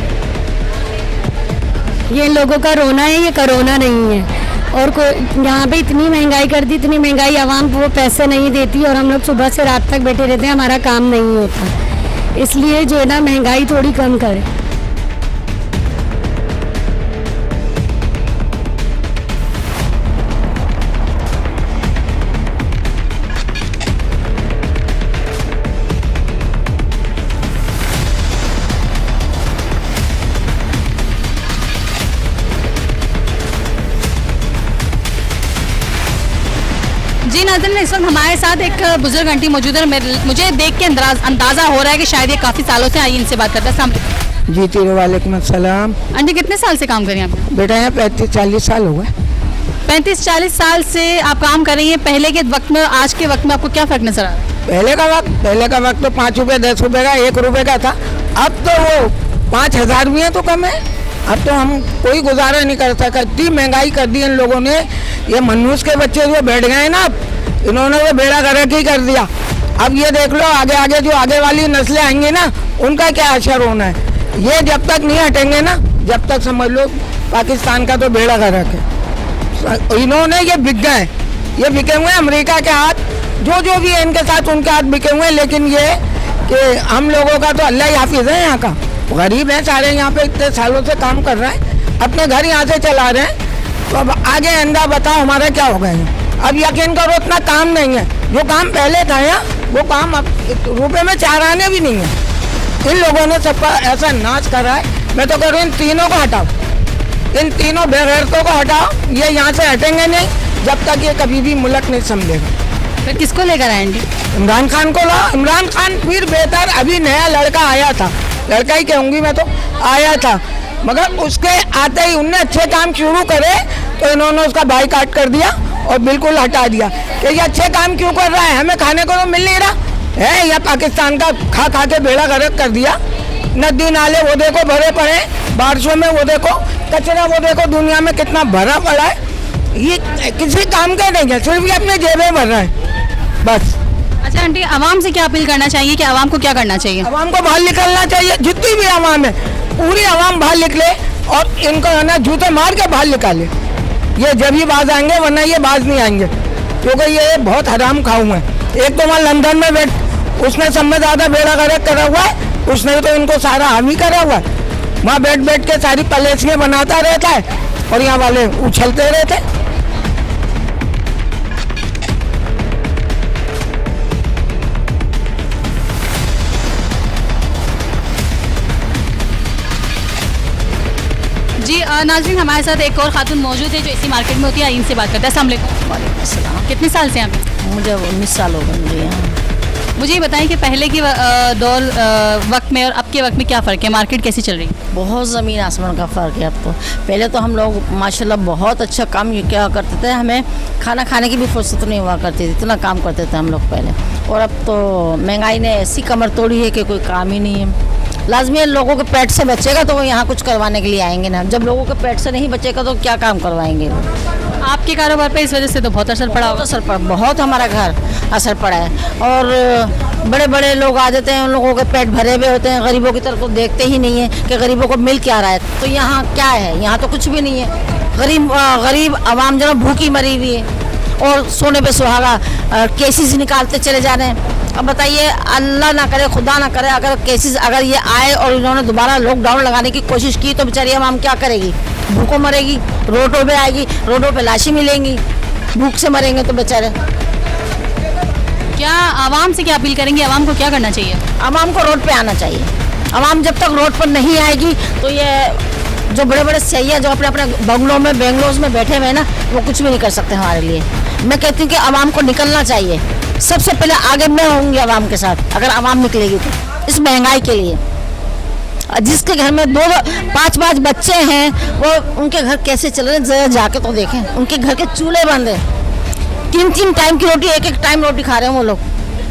ये इन लोगों का रोना है, ये कोरोना नहीं है। और यहाँ पे इतनी महंगाई कर दी, इतनी महंगाई, आवाम को वो पैसे नहीं देती और हम लोग सुबह से रात तक बैठे रहते हैं, हमारा काम नहीं होता। इसलिए जो है ना, महंगाई थोड़ी कम करें। जी नाज़रीन, इस वक्त हमारे साथ एक बुजुर्ग आंटी मौजूद है। मुझे देख के अंदाज़ा हो रहा है कि शायद ये काफ़ी सालों से आई। इनसे बात करते हैं। जी तीनों वालेकुम अस्सलाम। आंटी कितने साल से काम कर रही हैं आप? बेटा यहाँ 35-40 साल हो गए। 35-40 साल से आप काम कर रही हैं। पहले के वक्त में आज के वक्त में आपको क्या फ़र्क नजर आ रहा है? पहले का वक्त तो 5 रुपये 10 रुपये का 1 रुपये का था। अब तो वो 5000 भी है तो कम है। अब तो हम कोई गुजारा नहीं कर सकते, इतनी महंगाई कर दी इन लोगों ने। ये मनुष्य के बच्चे जो बैठ गए ना, इन्होंने वो बेड़ा गर्क ही कर दिया। अब ये देख लो आगे आगे जो आगे वाली नस्लें आएंगी ना, उनका क्या असर होना है। ये जब तक नहीं हटेंगे ना, जब तक समझ लो पाकिस्तान का तो बेड़ा गर्क है। इन्होंने ये बिक गए, ये बिके हुए हैं अमेरिका के हाथ, जो भी है इनके साथ उनके हाथ बिके हुए हैं। लेकिन ये कि हम लोगों का तो अल्लाह ही हाफिज है। यहाँ का गरीब है सारे, यहाँ पे इतने सालों से काम कर रहे हैं, अपने घर यहाँ से चला रहे हैं। तो अब आगे अंदा बताओ हमारा क्या होगा। अब यकीन करो इतना काम नहीं है, जो काम पहले था यहाँ वो काम अब रुपए में 4 आने भी नहीं है। इन लोगों ने सबका ऐसा नाश करा है। मैं तो कह रहा हूँ इन तीनों को हटाओ, इन तीनों बेगैरतों को हटाओ। ये यहाँ से हटेंगे नहीं जब तक ये कभी भी मुल्क नहीं समझेगा। फिर किसको लेकर आएंगे? इमरान खान को लाओ। इमरान खान फिर बेहतर, अभी नया लड़का आया था, लड़का ही कहूँगी मैं तो, आया था, मगर उसके आते ही उनने अच्छे काम शुरू करे तो इन्होंने उसका बाइकाट कर दिया और बिल्कुल हटा दिया कि ये अच्छे काम क्यों कर रहा है, हमें खाने को तो मिल नहीं रहा है। या पाकिस्तान का खा के बेड़ा गर्क कर दिया। नदी नाले वो देखो भरे पड़े, बारिशों में वो देखो कचरा, वो देखो दुनिया में कितना भरा पड़ा है। ये किसी काम का नहीं है, सिर्फ ये अपने जेबें भर रहा है बस। अच्छा आंटी, आवाम से क्या अपील करना चाहिए कि आवाम को क्या करना चाहिए? आवाम को बाहर निकलना चाहिए, जितनी भी आवाम है पूरी आवाम बाहर निकले और इनको है ना जूते मार के बाहर निकाले। ये जब ही बाज आएंगे, वरना ये बाज नहीं आएंगे, क्योंकि ये बहुत हराम खाऊ है। एक तो वहाँ लंदन में बैठ, उसने सब में ज़्यादा बेड़ा गर्क करा हुआ है, उसने तो इनको सारा हामी करा हुआ है। वहाँ बैठ के सारी पॉलिसियाँ बनाता रहता है और यहाँ वाले उछलते रहते। जी नाज़रीन, हमारे साथ एक और खातून मौजूद है जो इसी मार्केट में होती है, इनसे बात करते हैं। अस्सलाम वालेकुम। वालेकुम अस्सलाम। कितने साल से यहाँ पे? मुझे 19 साल हो गए मुझे यहाँ। मुझे ये बताएं कि पहले की दौर वक्त में और अब के वक्त में क्या फ़र्क है, मार्केट कैसी चल रही है? बहुत ज़मीन आसमान का फ़र्क है अब तो। पहले तो हम लोग माशाल्लाह बहुत अच्छा काम ये क्या करते थे, हमें खाना खाने की भी फुर्सत नहीं हुआ करती थी, इतना काम करते थे हम लोग पहले। और अब तो महंगाई ने ऐसी कमर तोड़ी है कि कोई काम ही नहीं है। लाजमी लोगों के पेट से बचेगा तो वो यहाँ कुछ करवाने के लिए आएंगे ना, जब लोगों के पेट से नहीं बचेगा तो क्या काम करवाएंगे वो। आपके कारोबार पे इस वजह से तो बहुत असर पड़ा होगा। असर पड़ा, बहुत हमारा घर असर पड़ा है। और बड़े बड़े लोग आ जाते हैं, उन लोगों के पेट भरे हुए होते हैं, गरीबों की तरफ तो देखते ही नहीं है कि गरीबों को मिल क्या रहा है। तो यहाँ क्या है, यहाँ तो कुछ भी नहीं है। गरीब आवाम जो भूखी मरी हुई है और सोने पे सुहागा केसेस निकालते चले जा रहे हैं। अब बताइए, अल्लाह ना करे, खुदा ना करे, अगर केसेस अगर ये आए और इन्होंने दोबारा लॉकडाउन लगाने की कोशिश की तो बेचारी आवाम क्या करेगी? भूखों मरेगी, रोडों पे आएगी, रोडों पे लाशें मिलेंगी, भूख से मरेंगे तो बेचारे। क्या आवाम से क्या अपील करेंगे, आवाम को क्या करना चाहिए? आवाम को रोड पे आना चाहिए। आवाम जब तक रोड पर नहीं आएगी तो ये जो बड़े बड़े सैया जो अपने अपने बंगलों में बेंगलोर में बैठे हुए हैं ना, वो कुछ भी नहीं कर सकते हमारे लिए। मैं कहती हूँ कि आवाम को निकलना चाहिए। सबसे पहले आगे मैं होंगी आवाम के साथ, अगर आवाम निकलेगी तो। इस महंगाई के लिए जिसके घर में 2-5 बच्चे हैं, वो उनके घर कैसे चल रहे हैं जरा जाके तो देखें। उनके घर के चूल्हे बंद हैं, 3 टाइम की रोटी, एक टाइम रोटी खा रहे हैं वो लोग,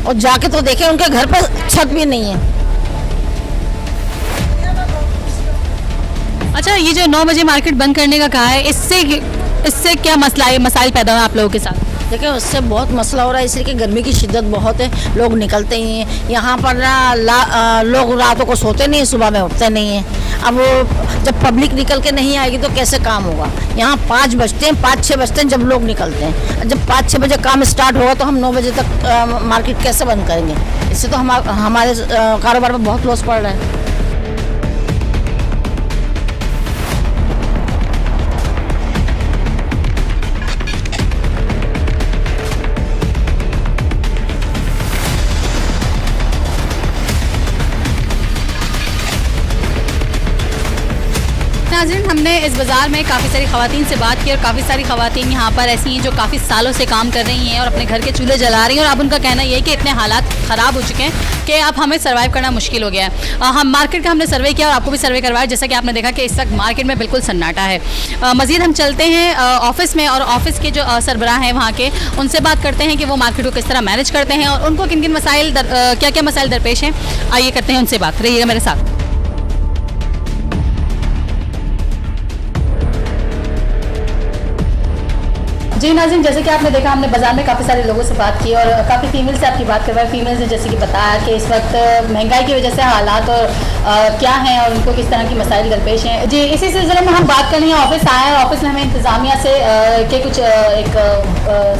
और जाके तो देखें उनके घर पर छत भी नहीं है। अच्छा, ये जो 9 बजे मार्केट बंद करने का कहा है, इससे क्या मसाइल पैदा हुआ आप लोगों के साथ? देखिए, उससे बहुत मसला हो रहा है, इसलिए कि गर्मी की शिद्दत बहुत है, लोग निकलते ही हैं। यहाँ पर ना लोग रातों को सोते नहीं हैं, सुबह में उठते नहीं हैं। अब जब पब्लिक निकल के नहीं आएगी तो कैसे काम होगा? यहाँ 5 बजते हैं, 5-6 बजते हैं जब लोग निकलते हैं। जब 5-6 बजे काम स्टार्ट होगा तो हम 9 बजे तक मार्केट कैसे बंद करेंगे? इससे तो हमारे कारोबार पर बहुत लॉस पड़ रहा है। नाज़रीन, हमने इस बाज़ार में काफ़ी सारी ख़वातीन से बात की और काफ़ी सारी ख़वातीन यहाँ पर ऐसी हैं जो काफ़ी सालों से काम कर रही हैं और अपने घर के चूल्हे जला रही हैं। और अब उनका कहना ये है कि इतने हालात ख़राब हो चुके हैं कि अब हमें सर्वाइव करना मुश्किल हो गया है। हम मार्केट का हमने सर्वे किया और आपको भी सर्वे करवाया, जैसा कि आपने देखा कि इस वक्त मार्केट में बिल्कुल सन्नाटा है। मज़ीद हम चलते हैं ऑफ़िस में और ऑफ़िस के जो सरबराह हैं वहाँ के, उनसे बात करते हैं कि वो मार्केट को किस तरह मैनेज करते हैं और उनको किन किन मसाइल क्या क्या मसाइल दरपेश हैं। आइए करते हैं उनसे बात, रहिएगा मेरे साथ। जी नाज़रीन, जैसे कि आपने देखा, हमने बाजार में काफ़ी सारे लोगों से बात की और काफ़ी फीमेल से आपकी बात करवाई। फीमेल्स ने जैसे कि बताया कि इस वक्त महंगाई की वजह से हालात और क्या हैं और उनको किस तरह की मसाइल दरपेश हैं। जी, इसी सिलसिले में हम बात करने ऑफिस आए हैं। ऑफिस में हमें इंतज़ामिया से के कुछ एक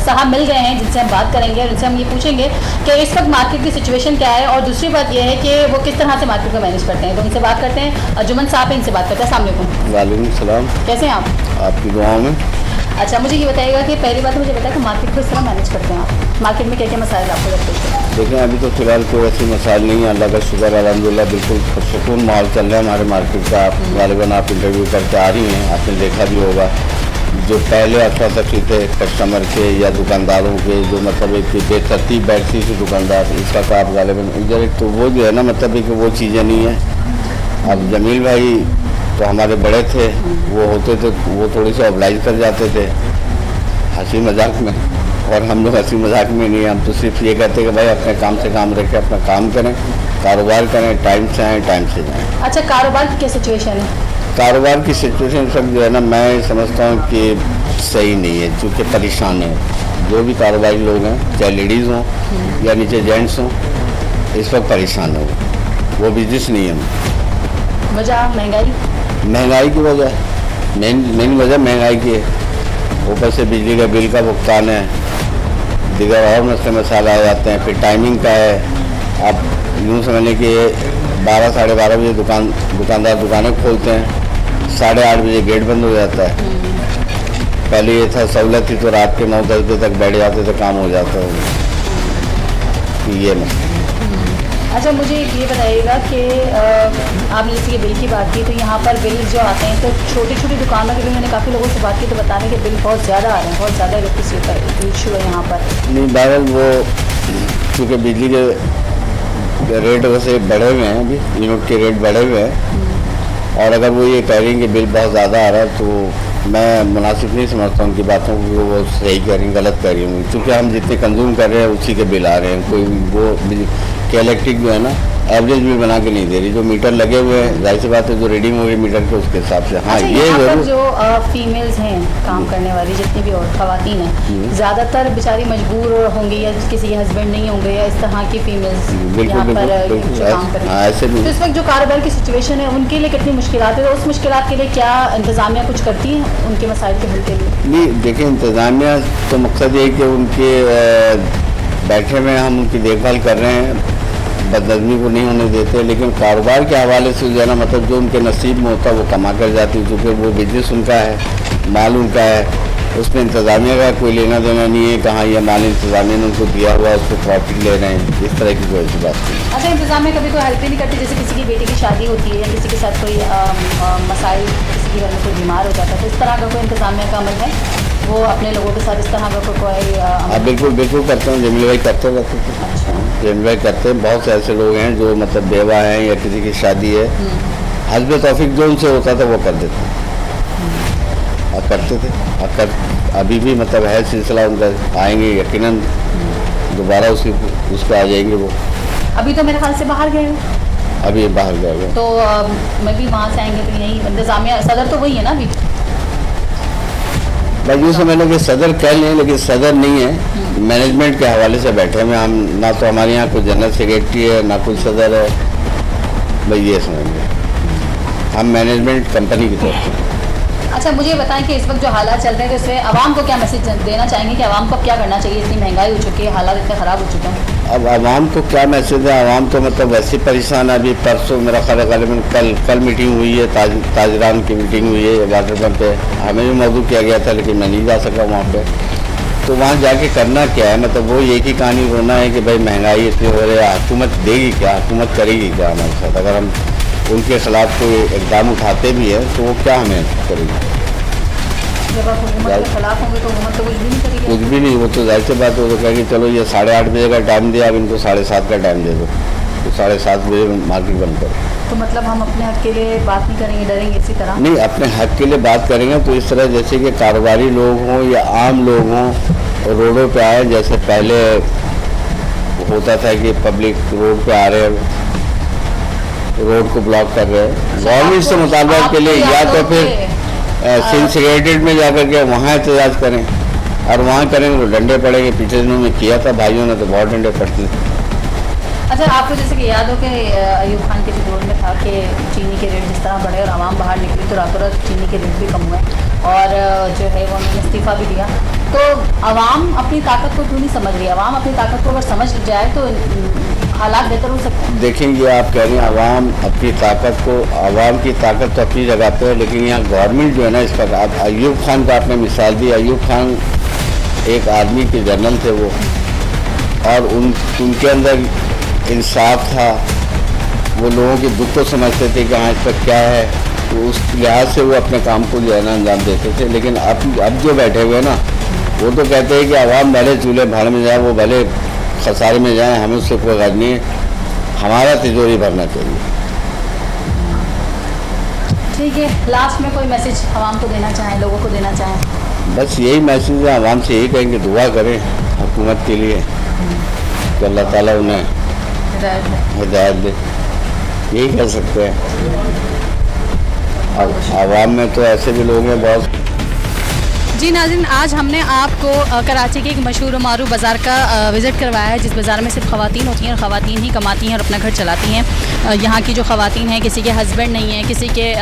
साहब मिल गए हैं जिनसे हम बात करेंगे और उनसे हम ये पूछेंगे कि इस वक्त मार्केट की सिचुएशन क्या है और दूसरी बात यह है कि वो किस तरह से मार्केट को मैनेज करते हैं। तो उनसे बात करते हैं। जुमन साहब इनसे बात करते हैं। अस्सलाम वालेकुम। वालेकुम सलाम। कैसे हैं आप? आपकी दुआओं में। अच्छा, मुझे ये बताइएगा कि पहली बात तो मुझे बताया कि मार्केट को इस तरह मैनेज करते हैं आप, मार्केट में क्या क्या मसाइल आपको लगते हैं? देखें, अभी तो फिलहाल कोई ऐसी मसाइल नहीं है, अल्लाह का शुक्र अल्हम्दुलिल्लाह, बिल्कुल सुकून माहौल चल रहा है हमारे मार्केट का। गालिबन आप इंटरव्यू करके आ रही हैं, आपने देखा भी होगा जो पहले अफरा-तफरी थे कस्टमर के या दुकानदारों के, जो मतलब एक बेतरतीब बैठती थी दुकानदार, इसका तो आप गालिबन इधर तो वो जो है ना, मतलब कि वो चीज़ें नहीं है। अब जमील भाई तो हमारे बड़े थे, वो होते थे, वो थोड़ी सी ऑब्लाइज कर जाते थे हंसी मजाक में, और हम लोग हंसी मजाक में नहीं, हम तो सिर्फ ये कहते हैं कि भाई अपने काम से काम रखें, अपना काम करें, कारोबार करें, टाइम से आएँ, टाइम से जाएँ। अच्छा, कारोबार की क्या सिचुएशन है? कारोबार की सिचुएशन सब जो है ना, मैं समझता हूँ कि सही नहीं है, चूँकि परेशान है जो भी कारोबारी लोग हैं, चाहे लेडीज़ हों या नीचे जेंट्स हों, इस वक्त परेशान हो, वो बिजनेस नहीं है। वजह महंगाई की वजह, मेन वजह महंगाई की है। ऊपर से बिजली का बिल का भुगतान है, दीगर और मसाले आ जाते हैं, फिर टाइमिंग का है। आप यूँ समझ लें कि 12 साढ़े 12 बजे दुकानदार दुकानें खोलते हैं, 8:30 बजे गेट बंद हो जाता है। पहले ये था सहूलत थी तो रात के 9-10 बजे तक बैठ जाते थे, काम हो जाता है। ये मसला। अच्छा, मुझे ये बताइएगा कि आपने जैसे कि बिल की बात की, तो यहाँ पर बिल जो आते हैं तो छोटी छोटी दुकानों के लिए मैंने काफ़ी लोगों से बात की तो बता रहे हैं कि बिल बहुत ज़्यादा आ रहे हैं, बहुत ज़्यादा इलेक्ट्रिसिटी इशू है यहाँ पर। नहीं, बहरहाल वो चूँकि बिजली के रेट वैसे बढ़े हुए हैं, अभी यूनिट के रेट बढ़े हुए हैं, और अगर वो ये कह रही हैं कि बिल बहुत ज़्यादा आ रहा है तो मैं मुनासिब नहीं समझता उनकी बातों को, वो सही कह रही हैं, गलत कह रही हूँ, क्योंकि हम जितने कंज्यूम कर रहे हैं उसी के बिल आ रहे हैं। कोई वो कि इलेक्ट्रिक जो है ना, एवरेज बिल बना के नहीं दे रही, जो मीटर लगे हुए हैं, जाहिर सी बात है, जो रीडिंग हो रही मीटर के उसके हिसाब से। हाँ, अच्छा, ये जरूर जो फीमेल्स हैं काम करने वाली जितनी भी और ख़वातीन हैं, ज़्यादातर बेचारी मजबूर होंगी या किसी के हस्बैंड नहीं होंगे या इस तरह की फीमेल्स यहाँ पर जो काम कर रही हैं। तो इस वक्त जो कारोबार की सिचुएशन है उनके लिए कितनी मुश्किलात है, तो उस मुश्किलात के लिए क्या इंतज़ामिया कुछ करती है उनके मसाइल के हल के लिए? नहीं, देखिए, इंतज़ामिया तो मकसद ये है कि उनके बैठे में हम उनकी देखभाल कर रहे हैं, बदनज़मी को नहीं होने देते, लेकिन कारोबार के हवाले से जो है ना, मतलब जो उनके नसीब में होता है वो कमा कर जाती है, क्योंकि वो बिजनेस उनका है, माल उनका है, उसमें इंतज़ामिया का कोई लेना देना नहीं है, कहाँ यह माल इंतज़ामिया ने उनको दिया हुआ है, उसको प्रॉफिट ले रहे हैं, इस तरह की कोई ऐसी बात नहीं। अच्छा, इंतज़ामिया कभी कोई हेल्प ही नहीं करती, जैसे किसी की बेटी की शादी होती है या किसी के साथ कोई मसाइल, किसी के घर में कोई बीमार हो जाता है, तो इस तरह का कोई इंतज़ामिया का अमल है वो अपने लोगों के साथ इस तरह का कोई? हाँ, बिल्कुल करते हैं, जमील भाई करते रहते थे। अच्छा, जमील भाई करते हैं। बहुत से ऐसे लोग हैं जो मतलब बेवा हैं या किसी की शादी है, हस्ब तौफीक जो उनसे होता था वो कर देते और करते थे, और अभी भी मतलब है सिलसिला उनका, आएंगे यकीनन दोबारा उसको आ जाएंगे वो। अभी तो मेरे ख्याल से बाहर गए हो? अभी बाहर गए तो मैं भी वहाँ से आएंगे तो यही इंतज़ामिया, सदर तो वही है ना अभी? भाई यूँ समझ लो कि सदर कह लें, लेकिन सदर नहीं है, मैनेजमेंट के हवाले से बैठे हैं हम, ना तो हमारे यहाँ कोई जनरल सेक्रेटरी है ना कोई सदर है, भाई ये समझ हम मैनेजमेंट कंपनी की तरफ से। अच्छा, मुझे बताएं कि इस वक्त जो हालात चल रहे हैं तो इसमें आवाम को क्या मैसेज देना चाहेंगे कि आवाम को अब क्या करना चाहिए? इतनी महंगाई हो चुकी है, हालात इतने ख़राब हो चुके हैं। अब आवाम को क्या मैसेज है? आवाम तो मतलब वैसे परेशान है। अभी परसों मेरा ख्याल है गालिबन कल मीटिंग हुई है, ताजरान की मीटिंग हुई है वाटर पंप पे, हमें भी मौजूद किया गया था लेकिन मैं नहीं जा सका वहाँ पे। तो वहाँ जाके करना क्या है? मतलब वो एक ही कहानी रोना है कि भाई महंगाई इतनी हो रही है, हुकूमत देगी क्या, हुकूमत करेगी क्या हमारे साथ? अगर हम उनके खिलाफ कोई इकदाम उठाते भी हैं तो वो क्या हमें करेगी? जब आप हुकूमत के खिलाफ होंगे तो हुकूमत तो कुछ भी नहीं करेगी। कुछ भी नहीं, वो तो जाहिर सी बात है, वो तो कहेगी चलो ये 8:30 बजे का टाइम दिया, अब इनको 7:30 का टाइम दे दो, तो 7:30 बजे मार्केट बंद करो। तो मतलब हम अपने हक के लिए बात नहीं करेंगे, डरेंगे इसी तरह? नहीं, अपने हक के लिए बात करेंगे तो इस तरह जैसे कि कारोबारी लोग हों या आम लोग हों, रोडों पे आए, जैसे पहले होता था कि पब्लिक रोड पे आ रहे हैं, रोड को ब्लॉक कर रहे हैं, गवर्नमेंट से मुतालबा के लिए या तो फिर सिंह सेक्रेटरीट में जाकर के वहाँ एहतजाज करें, और वहाँ करेंगे तो डंडे पड़ेंगे। पिछले दिनों में किया था भाइयों ने, तो बहुत डंडे पड़ते हैं। अच्छा, आपको जैसे कि याद हो कि अयूब खान के दौर में था कि चीनी के रेट जिस तरह बढ़े और आवाम बाहर निकली तो रातों रात चीनी के रेट भी कम हुए और जो है वो उन्होंने इस्तीफ़ा भी दिया। तो आवाम अपनी ताकत को क्यों नहीं समझ रही? आवाम अपनी ताकत को अगर समझ जाए तो हालात बेहतर हो सकते हैं। देखेंगे, आप कह रहे हैं आवाम अपनी ताकत को, आवाम की ताकत तो अपनी जगह पे है, लेकिन यहाँ गवर्नमेंट जो है ना, इसका आप अयूब खान का आपने मिसाल दी। अयूब खान एक आर्मी के जनरल थे वो, और उनके अंदर इंसाफ था। वो लोगों के दुख को समझते थे कि हाँ इस पर क्या है, तो उस लिहाज से वो अपने काम को जो है ना अंजाम देते थे। लेकिन अब जो बैठे हुए ना, वो तो कहते हैं कि आवाम भले चूल्हे भाड़ में जाए, वो भले खसारे में जाए, हमें उससे कोई गरज नहीं है, हमारा तिजोरी भरना चाहिए। ठीक है, लास्ट में कोई मैसेज आवाम को देना चाहें, लोगों को देना चाहें? बस यही मैसेज है, आवाम से यही कहेंगे दुआ करें हुकूमत के लिए कि अल्लाह ताला उन्हें हिदायत दे, यही कह सकते हैं। आवाम में तो ऐसे भी लोग हैं बहुत। जी नाज़रीन, आज हमने आपको कराची के एक मशहूर और मारूफ बाज़ार का विज़िट करवाया है, जिस बाज़ार में सिर्फ ख़वातीन होती हैं और ख़वातीन ही कमाती हैं और अपना घर चलाती हैं। यहाँ की जो ख़वातीन हैं, किसी के हस्बैंड नहीं है, किसी के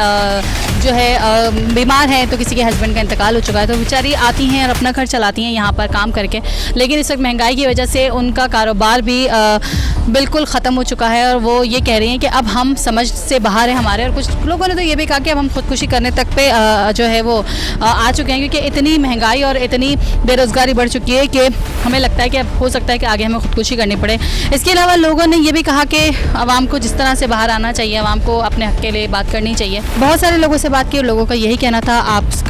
जो है बीमार है तो किसी के हस्बैंड का इंतकाल हो चुका है, तो बेचारी आती हैं और अपना घर चलाती हैं यहाँ पर काम करके। लेकिन इस वक्त महंगाई की वजह से उनका कारोबार भी बिल्कुल ख़त्म हो चुका है और वो ये कह रही हैं कि अब हम समझ से बाहर हैं हमारे। और कुछ लोगों ने तो ये भी कहा कि अब हम खुदकुशी करने तक पे जो है वो आ चुके हैं, क्योंकि इतनी महंगाई और इतनी बेरोज़गारी बढ़ चुकी है कि हमें लगता है कि अब हो सकता है कि आगे हमें खुदकुशी करनी पड़े। इसके अलावा लोगों ने ये भी कहा कि आवाम को जिस तरह से बाहर आना चाहिए, आवाम को अपने हक़ के लिए बात करनी चाहिए। बहुत सारे लोगों से बात की और लोगों का यही कहना था,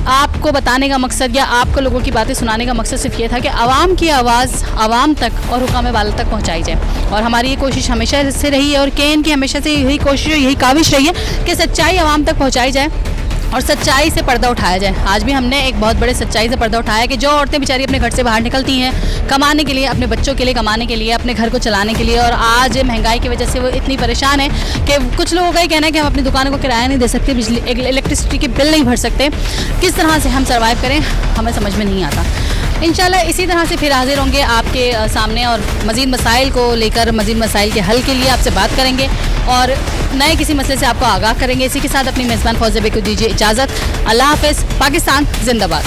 आपको बताने का मकसद या आपको लोगों की बातें सुनाने का मकसद सिर्फ ये था कि आवाम की आवाज़ आवाम तक और हुकाम वाला तक पहुँचाई जाए। और हमारी ये कोशिश हमेशा से रही है और केएन की हमेशा से यही कोशिश और यही काविश रही है कि सच्चाई आवाम तक पहुँचाई जाए और सच्चाई से पर्दा उठाया जाए। आज भी हमने एक बहुत बड़े सच्चाई से पर्दा उठाया कि जो औरतें बेचारी अपने घर से बाहर निकलती हैं कमाने के लिए, अपने बच्चों के लिए कमाने के लिए, अपने घर को चलाने के लिए, और आज महंगाई की वजह से वो इतनी परेशान है कि कुछ लोगों का ही कहना है कि हम अपनी दुकानों को किराया नहीं दे सकते, बिजली इलेक्ट्रिसिटी के बिल नहीं भर सकते। किस तरह से हम सर्वाइव करें हमें समझ में नहीं आता। इंशाल्लाह इसी तरह से फिर हाजिर होंगे आपके सामने और मज़ीद मसाइल को लेकर, मज़ीद मसाइल के हल के लिए आपसे बात करेंगे और नए किसी मसले से आपको आगाह करेंगे। इसी के साथ अपनी मेज़बान फौज़िया बेग को दीजिए इजाज़त। अल्लाह हाफ़िज़। पाकिस्तान जिंदाबाद।